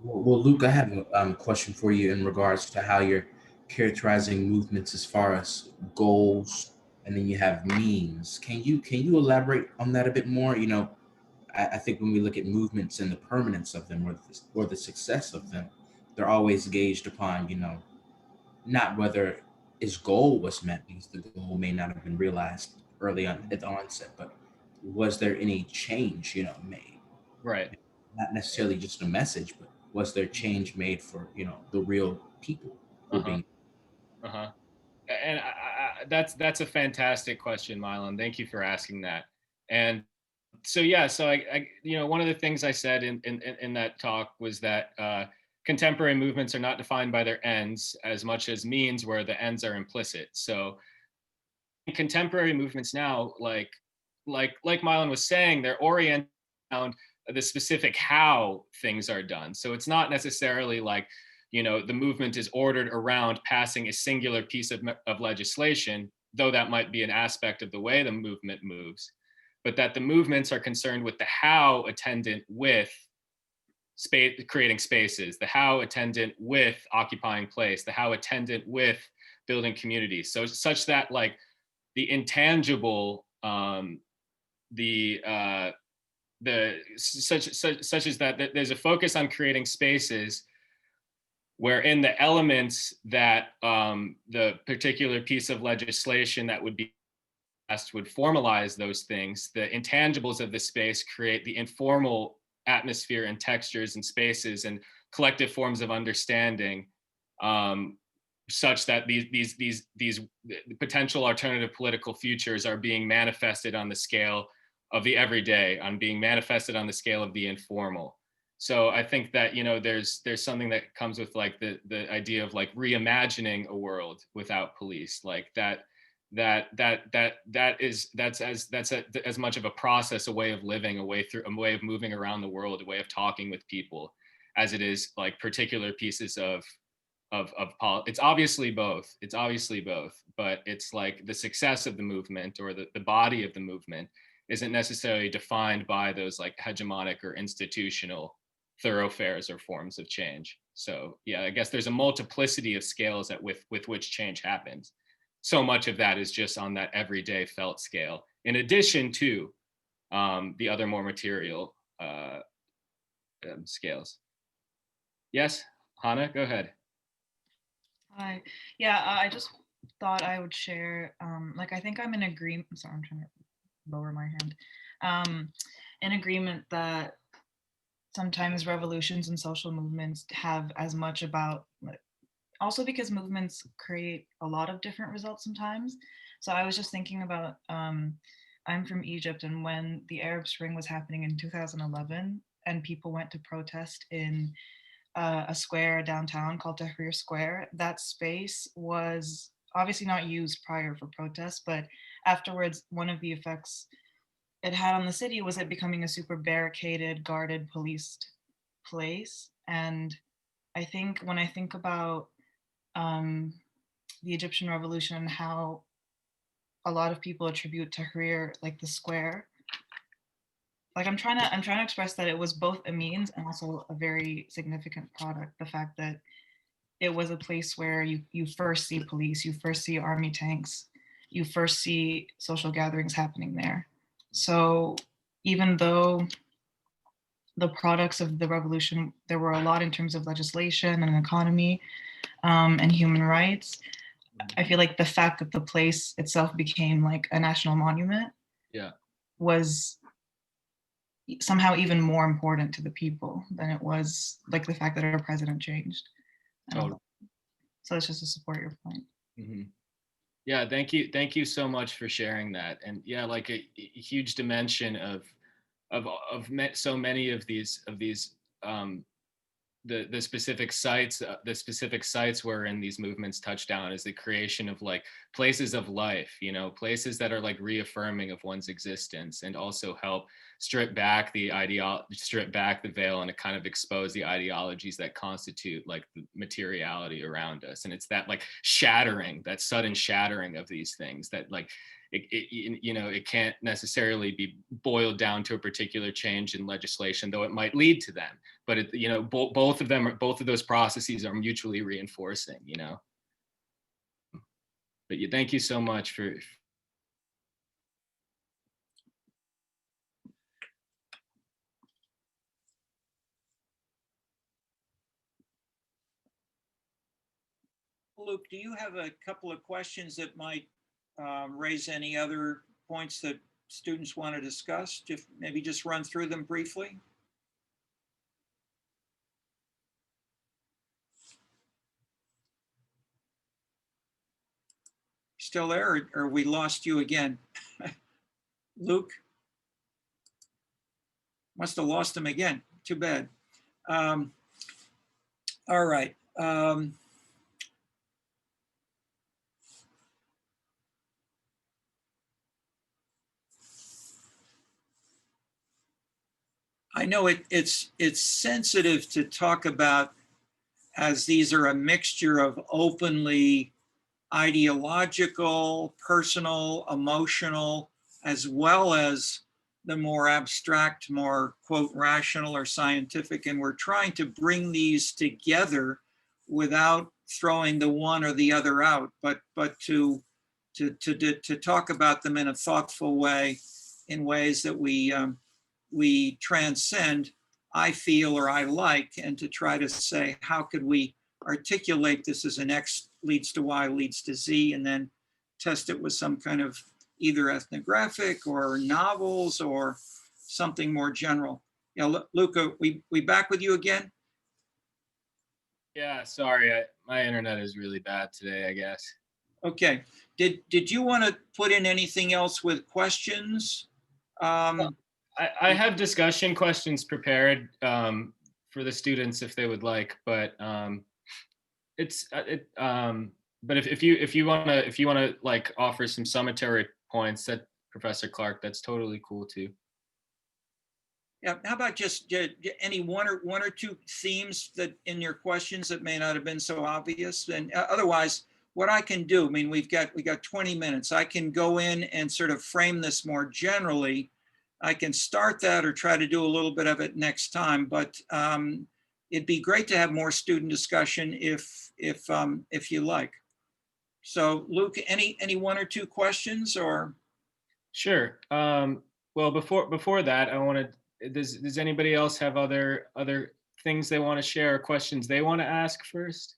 Well, Luke, I have a question for you in regards to how you're characterizing movements as far as goals, and then you have means. Can you elaborate on that a bit more? I think when we look at movements and the permanence of them, or the success of them, they're always gauged upon, not whether its goal was met, because the goal may not have been realized early on at the onset, but was there any change, made? Right. Not necessarily just a message, but was there change made for, the real people who are Uh-huh. being. Uh-huh. And that's a fantastic question, Mylon. Thank you for asking that. And so yeah, so one of the things I said in that talk was that contemporary movements are not defined by their ends as much as means where the ends are implicit. So contemporary movements now, like Mylon was saying, they're oriented around the specific how things are done. So it's not necessarily like, the movement is ordered around passing a singular piece of legislation, though that might be an aspect of the way the movement moves, but that the movements are concerned with the how attendant with space, creating spaces, the how attendant with occupying place, the how attendant with building communities. So such that like the intangible, such as that there's a focus on creating spaces wherein the elements that the particular piece of legislation that would be passed would formalize those things. The intangibles of the space create the informal atmosphere and textures and spaces and collective forms of understanding, such that these potential alternative political futures are being manifested on the scale of the everyday, on being manifested on the scale of the informal. So I think that there's something that comes with like the idea of like reimagining a world without police, like that's as much of a process, a way of living, a way of moving around the world, a way of talking with people, as it is like particular pieces of it's obviously both. It's obviously both, but it's like the success of the movement or the body of the movement isn't necessarily defined by those like hegemonic or institutional thoroughfares or forms of change. So yeah, I guess there's a multiplicity of scales with which change happens. So much of that is just on that everyday felt scale, in addition to the other more material scales. Yes, Hannah, go ahead. Hi. Yeah, I just thought I would share, like, I think I'm in agreement. Sorry, I'm trying to lower my hand. In agreement that sometimes revolutions and social movements have as much about, also because movements create a lot of different results sometimes. So I was just thinking about, I'm from Egypt, and when the Arab Spring was happening in 2011, and people went to protest in a square downtown called Tahrir Square. That space was obviously not used prior for protests, but afterwards, one of the effects it had on the city was it becoming a super barricaded, guarded, policed place. And I think when I think about the Egyptian Revolution and how a lot of people attribute Tahrir, like the square, like I'm trying to express that it was both a means and also a very significant product. The fact that it was a place where you first see police, you first see army tanks, you first see social gatherings happening there. So even though the products of the revolution, there were a lot in terms of legislation and economy and human rights, I feel like the fact that the place itself became like a national monument was somehow even more important to the people than it was like the fact that our president changed. Totally. So it's just to support your point. Mm-hmm. Yeah, thank you so much for sharing that. And yeah, like a huge dimension of so many of these the specific sites wherein these movements touch down is the creation of like places of life, places that are like reaffirming of one's existence, and also help strip back the veil and to kind of expose the ideologies that constitute like the materiality around us. And it's that like shattering, that sudden shattering of these things that like it can't necessarily be boiled down to a particular change in legislation, though it might lead to them. But both of those processes are mutually reinforcing. But thank you so much for. Luke, do you have a couple of questions that might raise any other points that students want to discuss? Maybe just run through them briefly. Still there, or we lost you again? Luke? Must have lost him again. Too bad. All right. I know it's sensitive to talk about, as these are a mixture of openly ideological, personal, emotional, as well as the more abstract, more quote rational or scientific. And we're trying to bring these together without throwing the one or the other out, but to talk about them in a thoughtful way, in ways that we transcend, I feel, or I like, and to try to say, how could we articulate this as an X leads to Y leads to Z, and then test it with some kind of either ethnographic or novels or something more general. Yeah, Luca, we back with you again? Yeah, sorry, my internet is really bad today, I guess. Okay. Did you want to put in anything else with questions? I have discussion questions prepared for the students if they would like, but but if you wanna like offer some summatory points, that Professor Clark, that's totally cool too. Yeah, how about just any one or two themes that in your questions that may not have been so obvious? And otherwise, what I can do, I mean, we got 20 minutes. I can go in and sort of frame this more generally. I can start that or try to do a little bit of it next time, but it'd be great to have more student discussion if you like. So Luke, any one or two questions or? Sure. Well, before that, I wanted, does anybody else have other things they want to share or questions they want to ask first?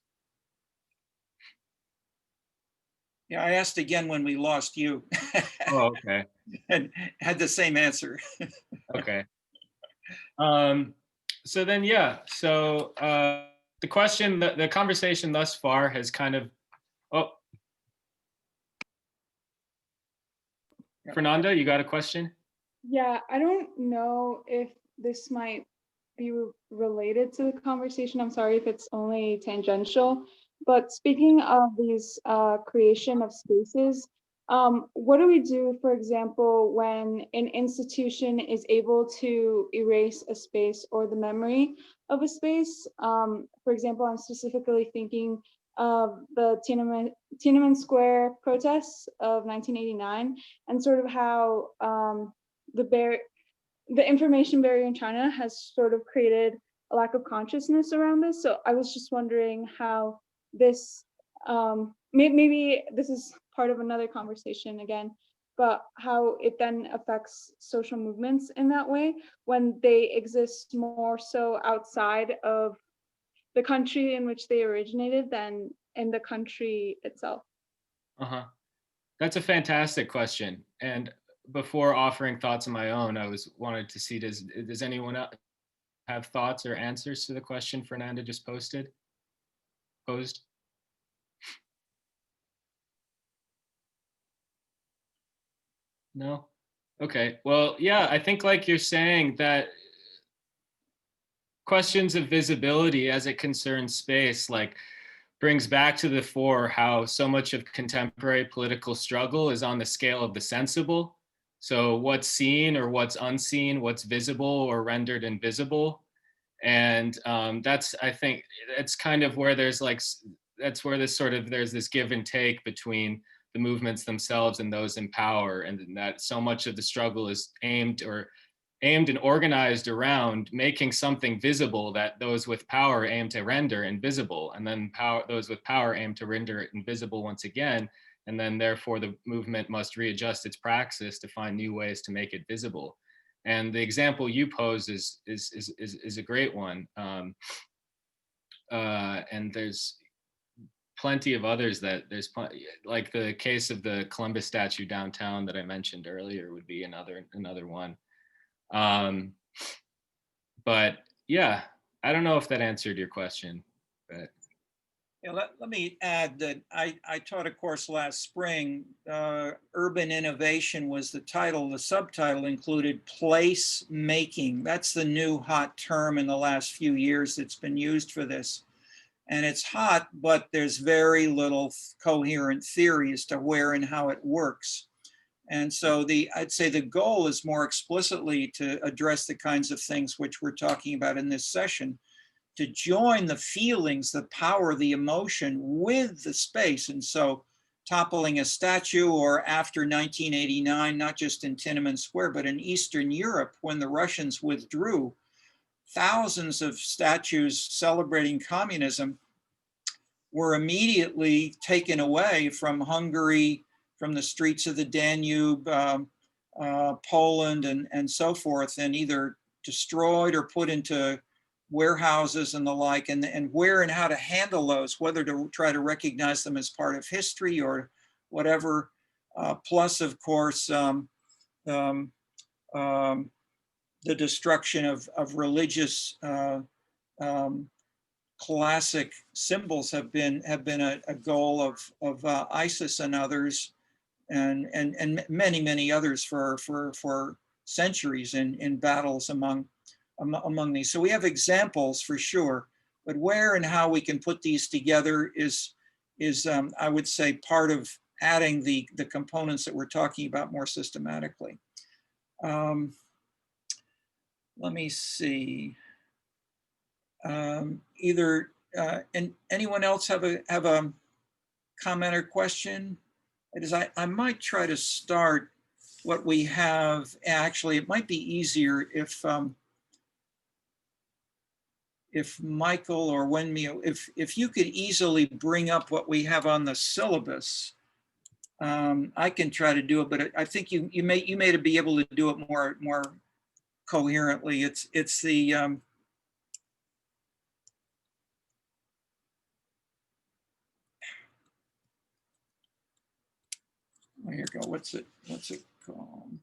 Yeah, I asked again when we lost you. Oh, okay. And had the same answer. Okay. So then, yeah. So the question, the conversation thus far has kind of. Oh, Fernanda, you got a question? Yeah, I don't know if this might be related to the conversation. I'm sorry if it's only tangential, but speaking of these creation of spaces, what do we do, for example, when an institution is able to erase a space or the memory of a space? For example, I'm specifically thinking of the Tiananmen Square protests of 1989 and sort of how the information barrier in China has sort of created a lack of consciousness around this. So I was just wondering how this, maybe this is part of another conversation again, but how it then affects social movements in that way when they exist more so outside of the country in which they originated than in the country itself. Uh-huh. That's a fantastic question. And before offering thoughts of my own, I wanted to see, does anyone else have thoughts or answers to the question Fernanda just posed? No? Okay. Well, yeah, I think like you're saying that questions of visibility as it concerns space, like brings back to the fore how so much of contemporary political struggle is on the scale of the sensible. So what's seen or what's unseen, what's visible or rendered invisible. And that's, I think, it's kind of where there's like, that's where there's this give and take between the movements themselves and those in power, and that so much of the struggle is aimed and organized around making something visible that those with power aim to render invisible, and then those with power aim to render it invisible once again, and then therefore the movement must readjust its praxis to find new ways to make it visible. And the example you pose is a great one. And there's plenty of others that like the case of the Columbus statue downtown that I mentioned earlier would be another one. But yeah, I don't know if that answered your question, but. Yeah, let me add that I taught a course last spring. Urban Innovation was the title. The subtitle included place making. That's the new hot term in the last few years that's been used for this. And it's hot, but there's very little coherent theory as to where and how it works. And so I'd say the goal is more explicitly to address the kinds of things which we're talking about in this session, to join the feelings, the power, the emotion with the space. And so toppling a statue, or after 1989, not just in Tiananmen Square, but in Eastern Europe, when the Russians withdrew, thousands of statues celebrating communism were immediately taken away from Hungary, from the streets of the Danube, Poland, and so forth, and either destroyed or put into warehouses and the like, and where and how to handle those, whether to try to recognize them as part of history or whatever. Plus, of course, the destruction of religious classic symbols have been a goal of ISIS and others, and many others for centuries in battles among these. So we have examples for sure, but where and how we can put these together is I would say part of adding the components that we're talking about more systematically. Let me see. Either and anyone else have a comment or question? I might try to start what we have. Actually, it might be easier if Michael or Wenmeo, if you could easily bring up what we have on the syllabus, I can try to do it, but I think you may be able to do it more coherently. It's the here you go. What's it called?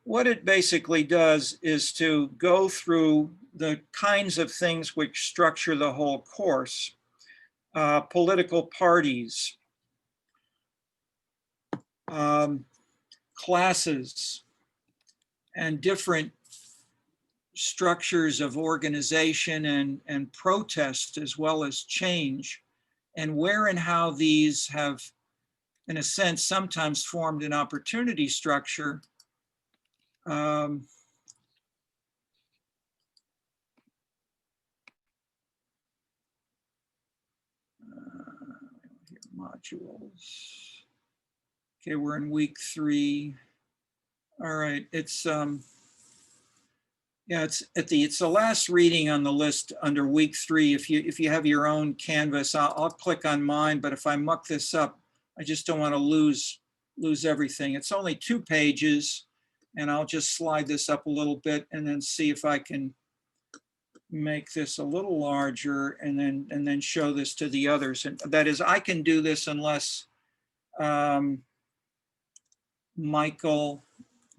What it basically does is to go through the kinds of things which structure the whole course. Political parties, classes, and different structures of organization and protest, as well as change, and where and how these have, in a sense, sometimes formed an opportunity structure. Modules. Okay, we're in week 3. All right, it's yeah, it's the last reading on the list under week 3. If you have your own Canvas, I'll click on mine, but if I muck this up, I just don't want to lose everything. It's only 2 pages, and I'll just slide this up a little bit and then see if I can make this a little larger and then show this to the others. And that is, I can do this unless Michael or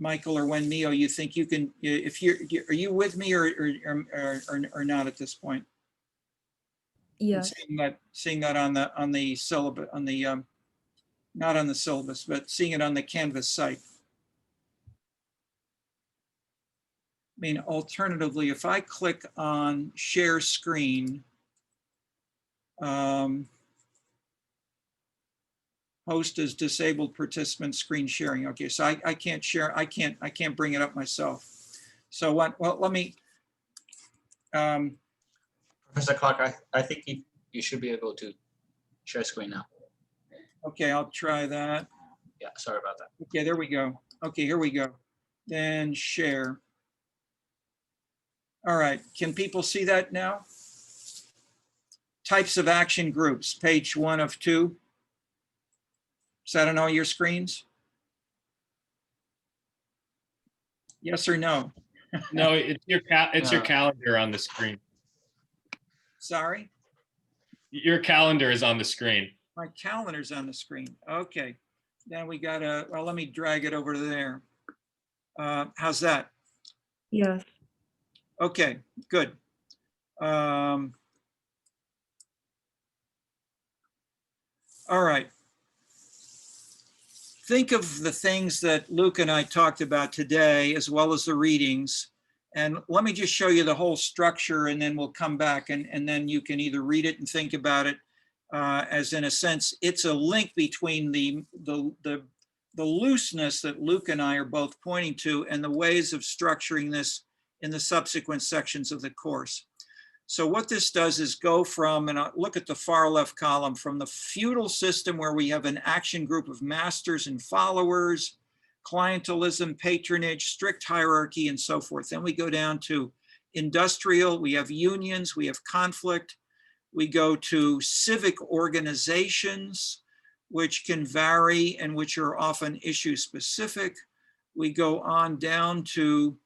Wenmeo, you think you can, if are you with me or not at this point? Yeah. Seeing that on the syllabus, not on the syllabus, but seeing it on the Canvas site. I mean, alternatively, if I click on share screen, host as disabled participant screen sharing. Okay, so I can't share, I can't bring it up myself. So what, well, let me. Professor Clark, I think you should be able to share screen now. Okay, I'll try that. Yeah, sorry about that. Okay, there we go. Okay, here we go. Then share. All right, can people see that now? Types of action groups, page 1 of 2. Is that on all your screens? Yes or no? No, it's your calendar on the screen. Sorry, Your calendar is on the screen. my calendar's on the screen. Okay, then we gotta, well, let me drag it over there. How's that? Yes. Okay, good. All right. Think of the things that Luke and I talked about today, as well as the readings. And let me just show you the whole structure, and then we'll come back, and then you can either read it and think about it as, in a sense, it's a link between the looseness that Luke and I are both pointing to and the ways of structuring this in the subsequent sections of the course. So what this does is go from, and look at the far left column, from the feudal system where we have an action group of masters and followers, clientelism, patronage, strict hierarchy, and so forth. Then we go down to industrial, we have unions, we have conflict. We go to civic organizations, which can vary and which are often issue specific. We go on down to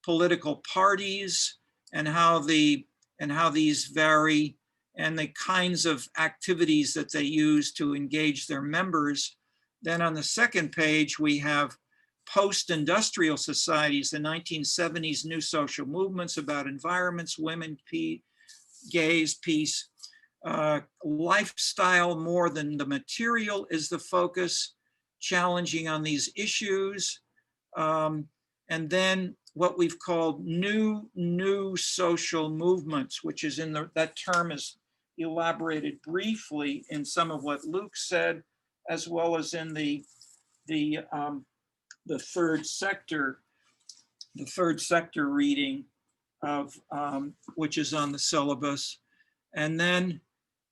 political parties and how these vary and the kinds of activities that they use to engage their members. Then on the second page, we have post-industrial societies, the 1970s new social movements about environments, women, gays, peace, lifestyle more than the material is the focus, challenging on these issues. And then what we've called new social movements, which is that term is elaborated briefly in some of what Luke said, as well as in the third sector reading of which is on the syllabus. And then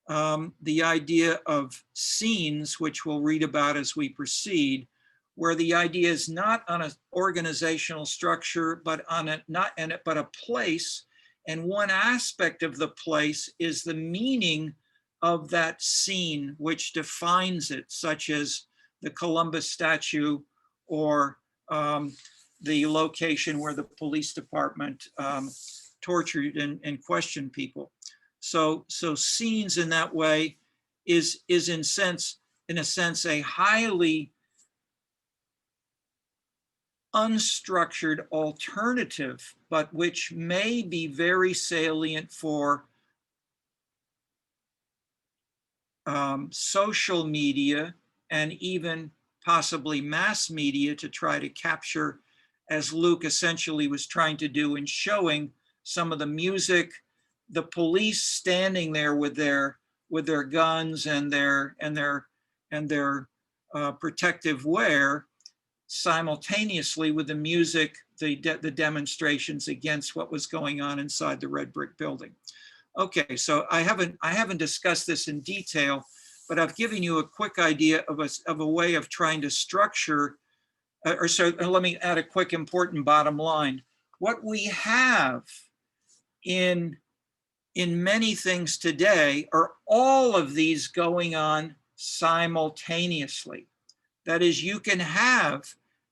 the idea of scenes, which we'll read about as we proceed, where the idea is not on an organizational structure, but on a place. And one aspect of the place is the meaning of that scene, which defines it, such as the Columbus statue or the location where the police department tortured and questioned people. So scenes in that way is in a sense a highly unstructured alternative, but which may be very salient for social media and even possibly mass media to try to capture, as Luke essentially was trying to do in showing some of the music, the police standing there with their guns and their protective wear, simultaneously with the music, the demonstrations against what was going on inside the red brick building. Okay, so I haven't discussed this in detail, but I've given you a quick idea of a way of trying to structure, let me add a quick important bottom line. What we have in many things today are all of these going on simultaneously. That is, you can have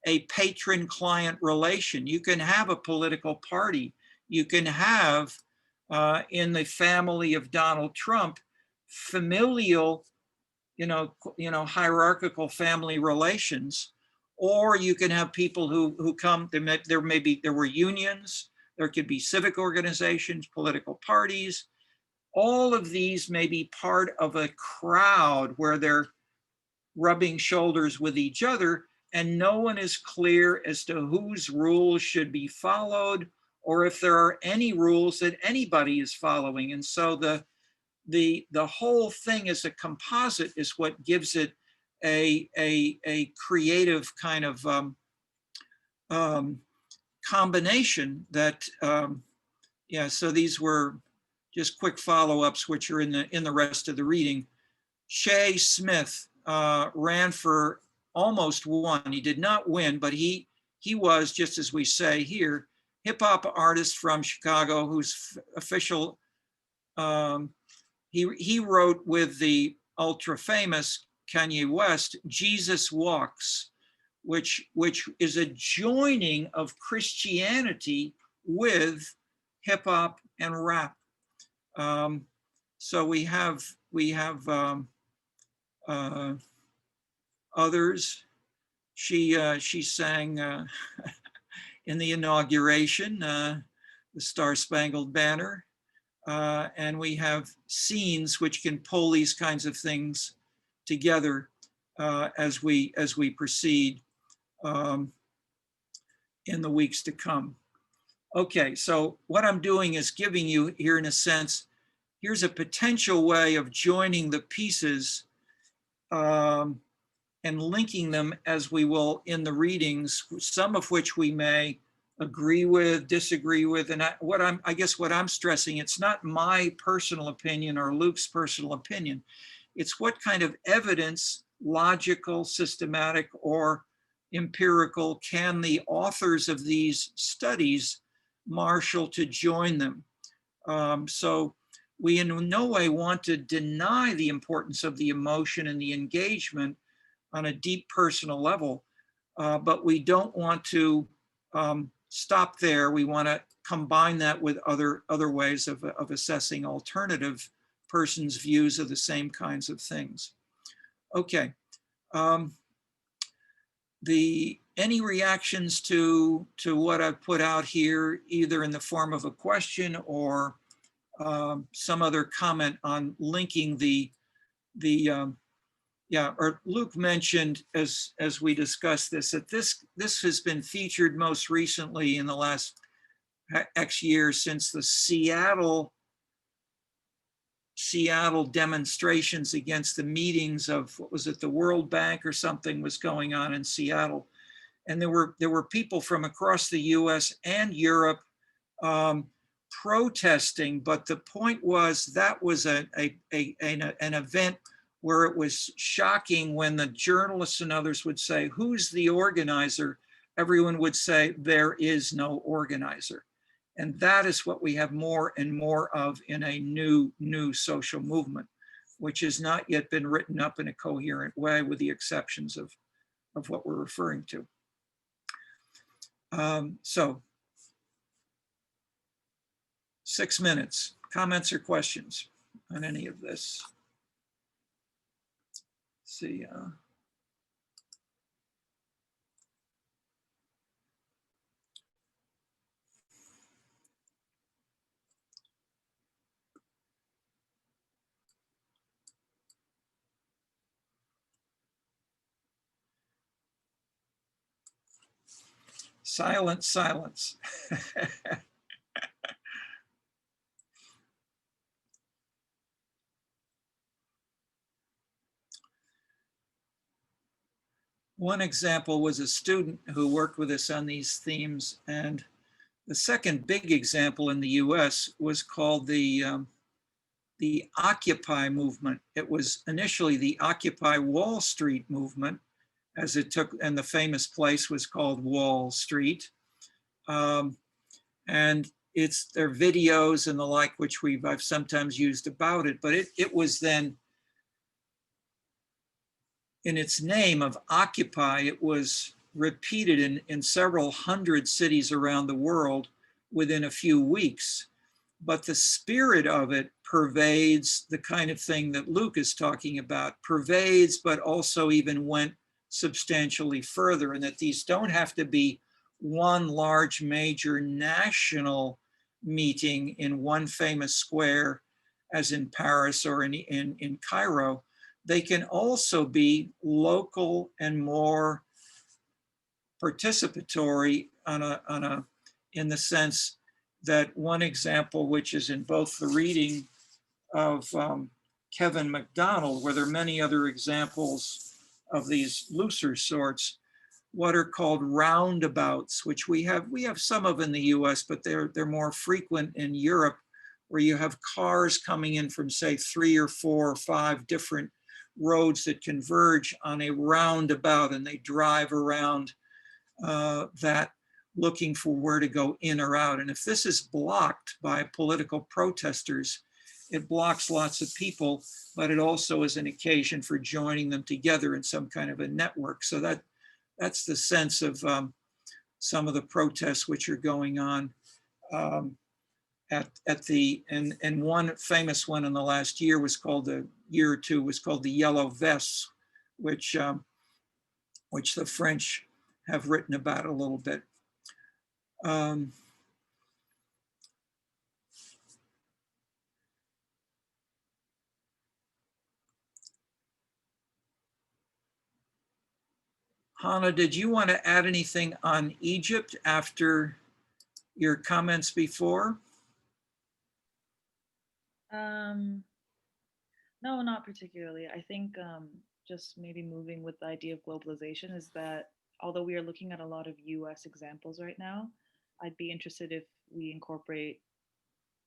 a patron-client relation. You can have a political party. You can have, in the family of Donald Trump, familial, hierarchical family relations, or you can have people who come. There were unions. There could be civic organizations, political parties. All of these may be part of a crowd where they're rubbing shoulders with each other, and no one is clear as to whose rules should be followed or if there are any rules that anybody is following. And so the whole thing as a composite is what gives it a creative kind of combination that, so these were just quick follow-ups, which are in the rest of the reading. Shea Smith, ran for almost won. He did not win, but he was, just as we say here, hip hop artist from Chicago whose official, he wrote with the ultra famous Kanye West, Jesus Walks, which is a joining of Christianity with hip hop and rap. So we have others. She sang in the inauguration, the Star Spangled Banner, and we have scenes which can pull these kinds of things together as we proceed in the weeks to come. Okay, so what I'm doing is giving you here, in a sense, here's a potential way of joining the pieces and linking them as we will in the readings, some of which we may agree with, disagree with. And I guess what I'm stressing, it's not my personal opinion or Luke's personal opinion. It's what kind of evidence, logical, systematic, or empirical, can the authors of these studies marshal to join them. So we in no way want to deny the importance of the emotion and the engagement on a deep personal level, but we don't want to stop there. We want to combine that with other ways of assessing alternative persons' views of the same kinds of things. Okay. Any reactions to what I've put out here, either in the form of a question or some other comment on linking or Luke mentioned as we discussed this, that this has been featured most recently in the last X years since the Seattle demonstrations against the meetings of, what was it, the World Bank or something was going on in Seattle. And there were people from across the US and Europe protesting, but the point was that was an event where it was shocking when the journalists and others would say, who's the organizer? Everyone would say, there is no organizer. And that is what we have more and more of in a new social movement, which has not yet been written up in a coherent way, with the exceptions of what we're referring to. So 6 minutes, comments or questions on any of this? Let's see. Silence. One example was a student who worked with us on these themes, and the second big example in the US was called the Occupy movement. It was initially the Occupy Wall Street movement, as it took, and the famous place was called Wall Street. And it's their videos and the like, which I've sometimes used about it, but it was then, in its name of Occupy, it was repeated in several hundred cities around the world within a few weeks. But the spirit of it pervades the kind of thing that Luke is talking about, pervades, but also even went substantially further, and that these don't have to be one large major national meeting in one famous square, as in Paris or in Cairo. They can also be local and more participatory in the sense that one example, which is in both the reading of Kevin McDonald, where there are many other examples of these looser sorts, what are called roundabouts, which we have some of in the US, but they're more frequent in Europe, where you have cars coming in from, say, 3 or 4 or 5 different roads that converge on a roundabout, and they drive around that, looking for where to go in or out. And if this is blocked by political protesters, it blocks lots of people, but it also is an occasion for joining them together in some kind of a network. So that's the sense of some of the protests which are going on at the, and one famous one in the last year was called, a year or two, was called the Yellow Vests, which the French have written about a little bit. Hannah, did you want to add anything on Egypt after your comments before? No, not particularly. I think just maybe moving with the idea of globalization is that although we are looking at a lot of US examples right now, I'd be interested if we incorporate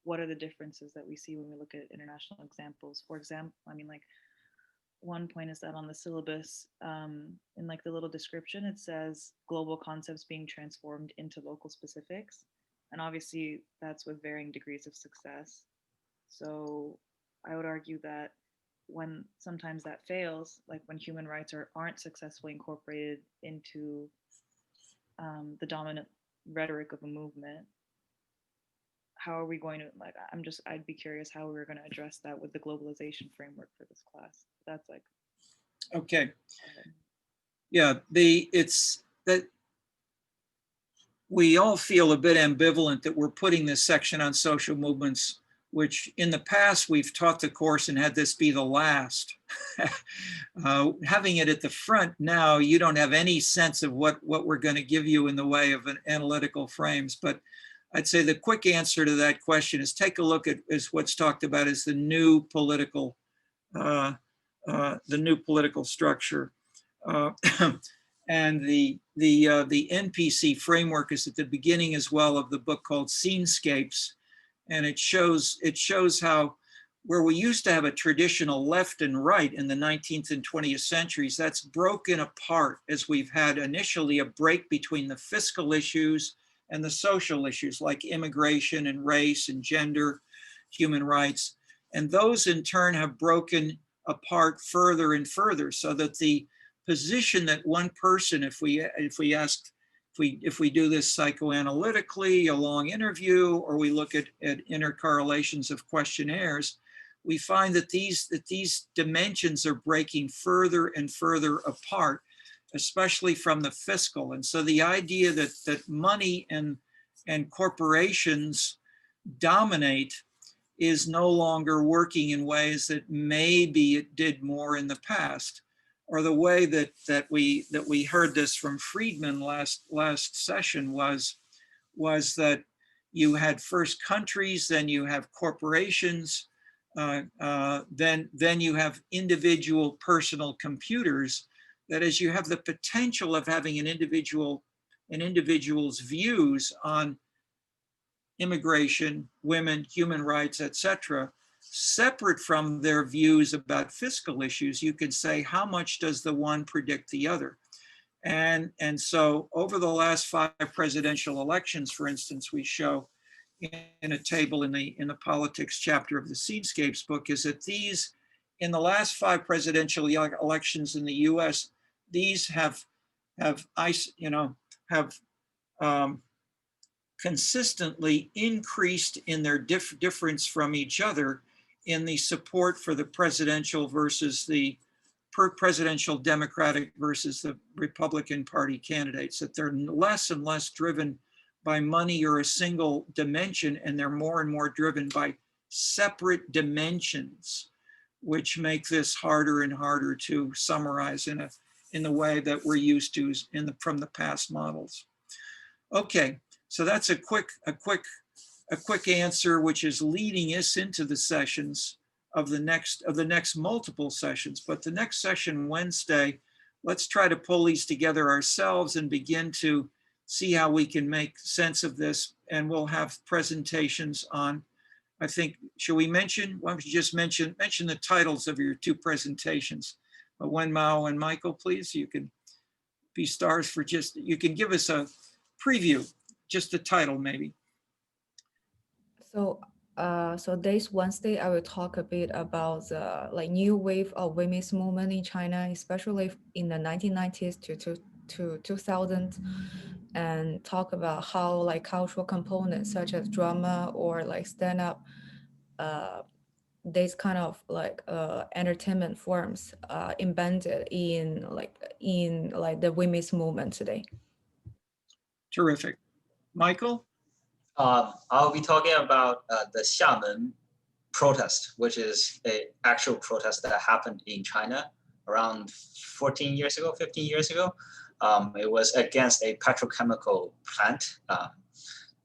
what are the differences that we see when we look at international examples. For example, I mean, like, one point is that on the syllabus, in like the little description, it says global concepts being transformed into local specifics. And obviously that's with varying degrees of success. So I would argue that when sometimes that fails, like when human rights aren't successfully incorporated into the dominant rhetoric of a movement, how are we going to, like, I'd be curious how we're going to address that with the globalization framework for this class. That's like. Okay. Yeah, it's that we all feel a bit ambivalent that we're putting this section on social movements, which in the past we've taught the course and had this be the last. Having it at the front now, you don't have any sense of what we're going to give you in the way of an analytical frames. But I'd say the quick answer to that question is take a look at what's talked about as the new political structure. And the NPC framework is at the beginning as well of the book called Scenescapes. And it shows how where we used to have a traditional left and right in the 19th and 20th centuries, that's broken apart as we've had initially a break between the fiscal issues and the social issues like immigration and race and gender, human rights. And those in turn have broken apart further and further, so that the position that one person, if we do this psychoanalytically, a long interview, or we look at intercorrelations of questionnaires, we find that these dimensions are breaking further and further apart, especially from the fiscal. And so the idea that money and corporations dominate is no longer working in ways that maybe it did more in the past, or the way that we heard this from Friedman last session was that you had first countries, then you have corporations, then you have individual personal computers. That is, you have the potential of having an individual's views on immigration, women, human rights, etc., separate from their views about fiscal issues. You could say, how much does the one predict the other? And so over the last 5 presidential elections, for instance, we show in a table in the politics chapter of the Seedscapes book, is that these, in the last 5 presidential elections in the US, these have consistently increased in their difference from each other in the support for the presidential versus the presidential Democratic versus the Republican Party candidates, that they're less and less driven by money or a single dimension, and they're more and more driven by separate dimensions, which make this harder and harder to summarize in the way that we're used to from the past models. Okay, so that's a quick answer, which is leading us into the sessions of the next multiple sessions. But the next session, Wednesday, let's try to pull these together ourselves and begin to see how we can make sense of this. And we'll have presentations on, I think, should we mention, why don't you just mention the titles of your 2 presentations? Wen Mao and Michael, please. You can be stars for just, you can give us a preview, just the title maybe. So, so this Wednesday, I will talk a bit about the like new wave of women's movement in China, especially in the 1990s to 2000s, and talk about how like cultural components such as drama or like stand-up, this kind of like entertainment forms embedded in like the women's movement today. Terrific. Michael? I'll be talking about the Xiamen protest, which is an actual protest that happened in China around 14 years ago, 15 years ago. It was against a petrochemical plant,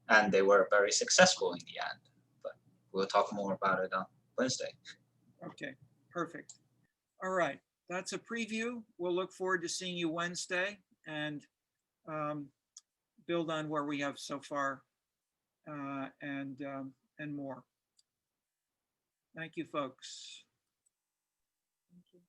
and they were very successful in the end. But we'll talk more about it on Wednesday. Okay, perfect. All right, that's a preview. We'll look forward to seeing you Wednesday and build on where we have so far and more. Thank you, folks. Thank you.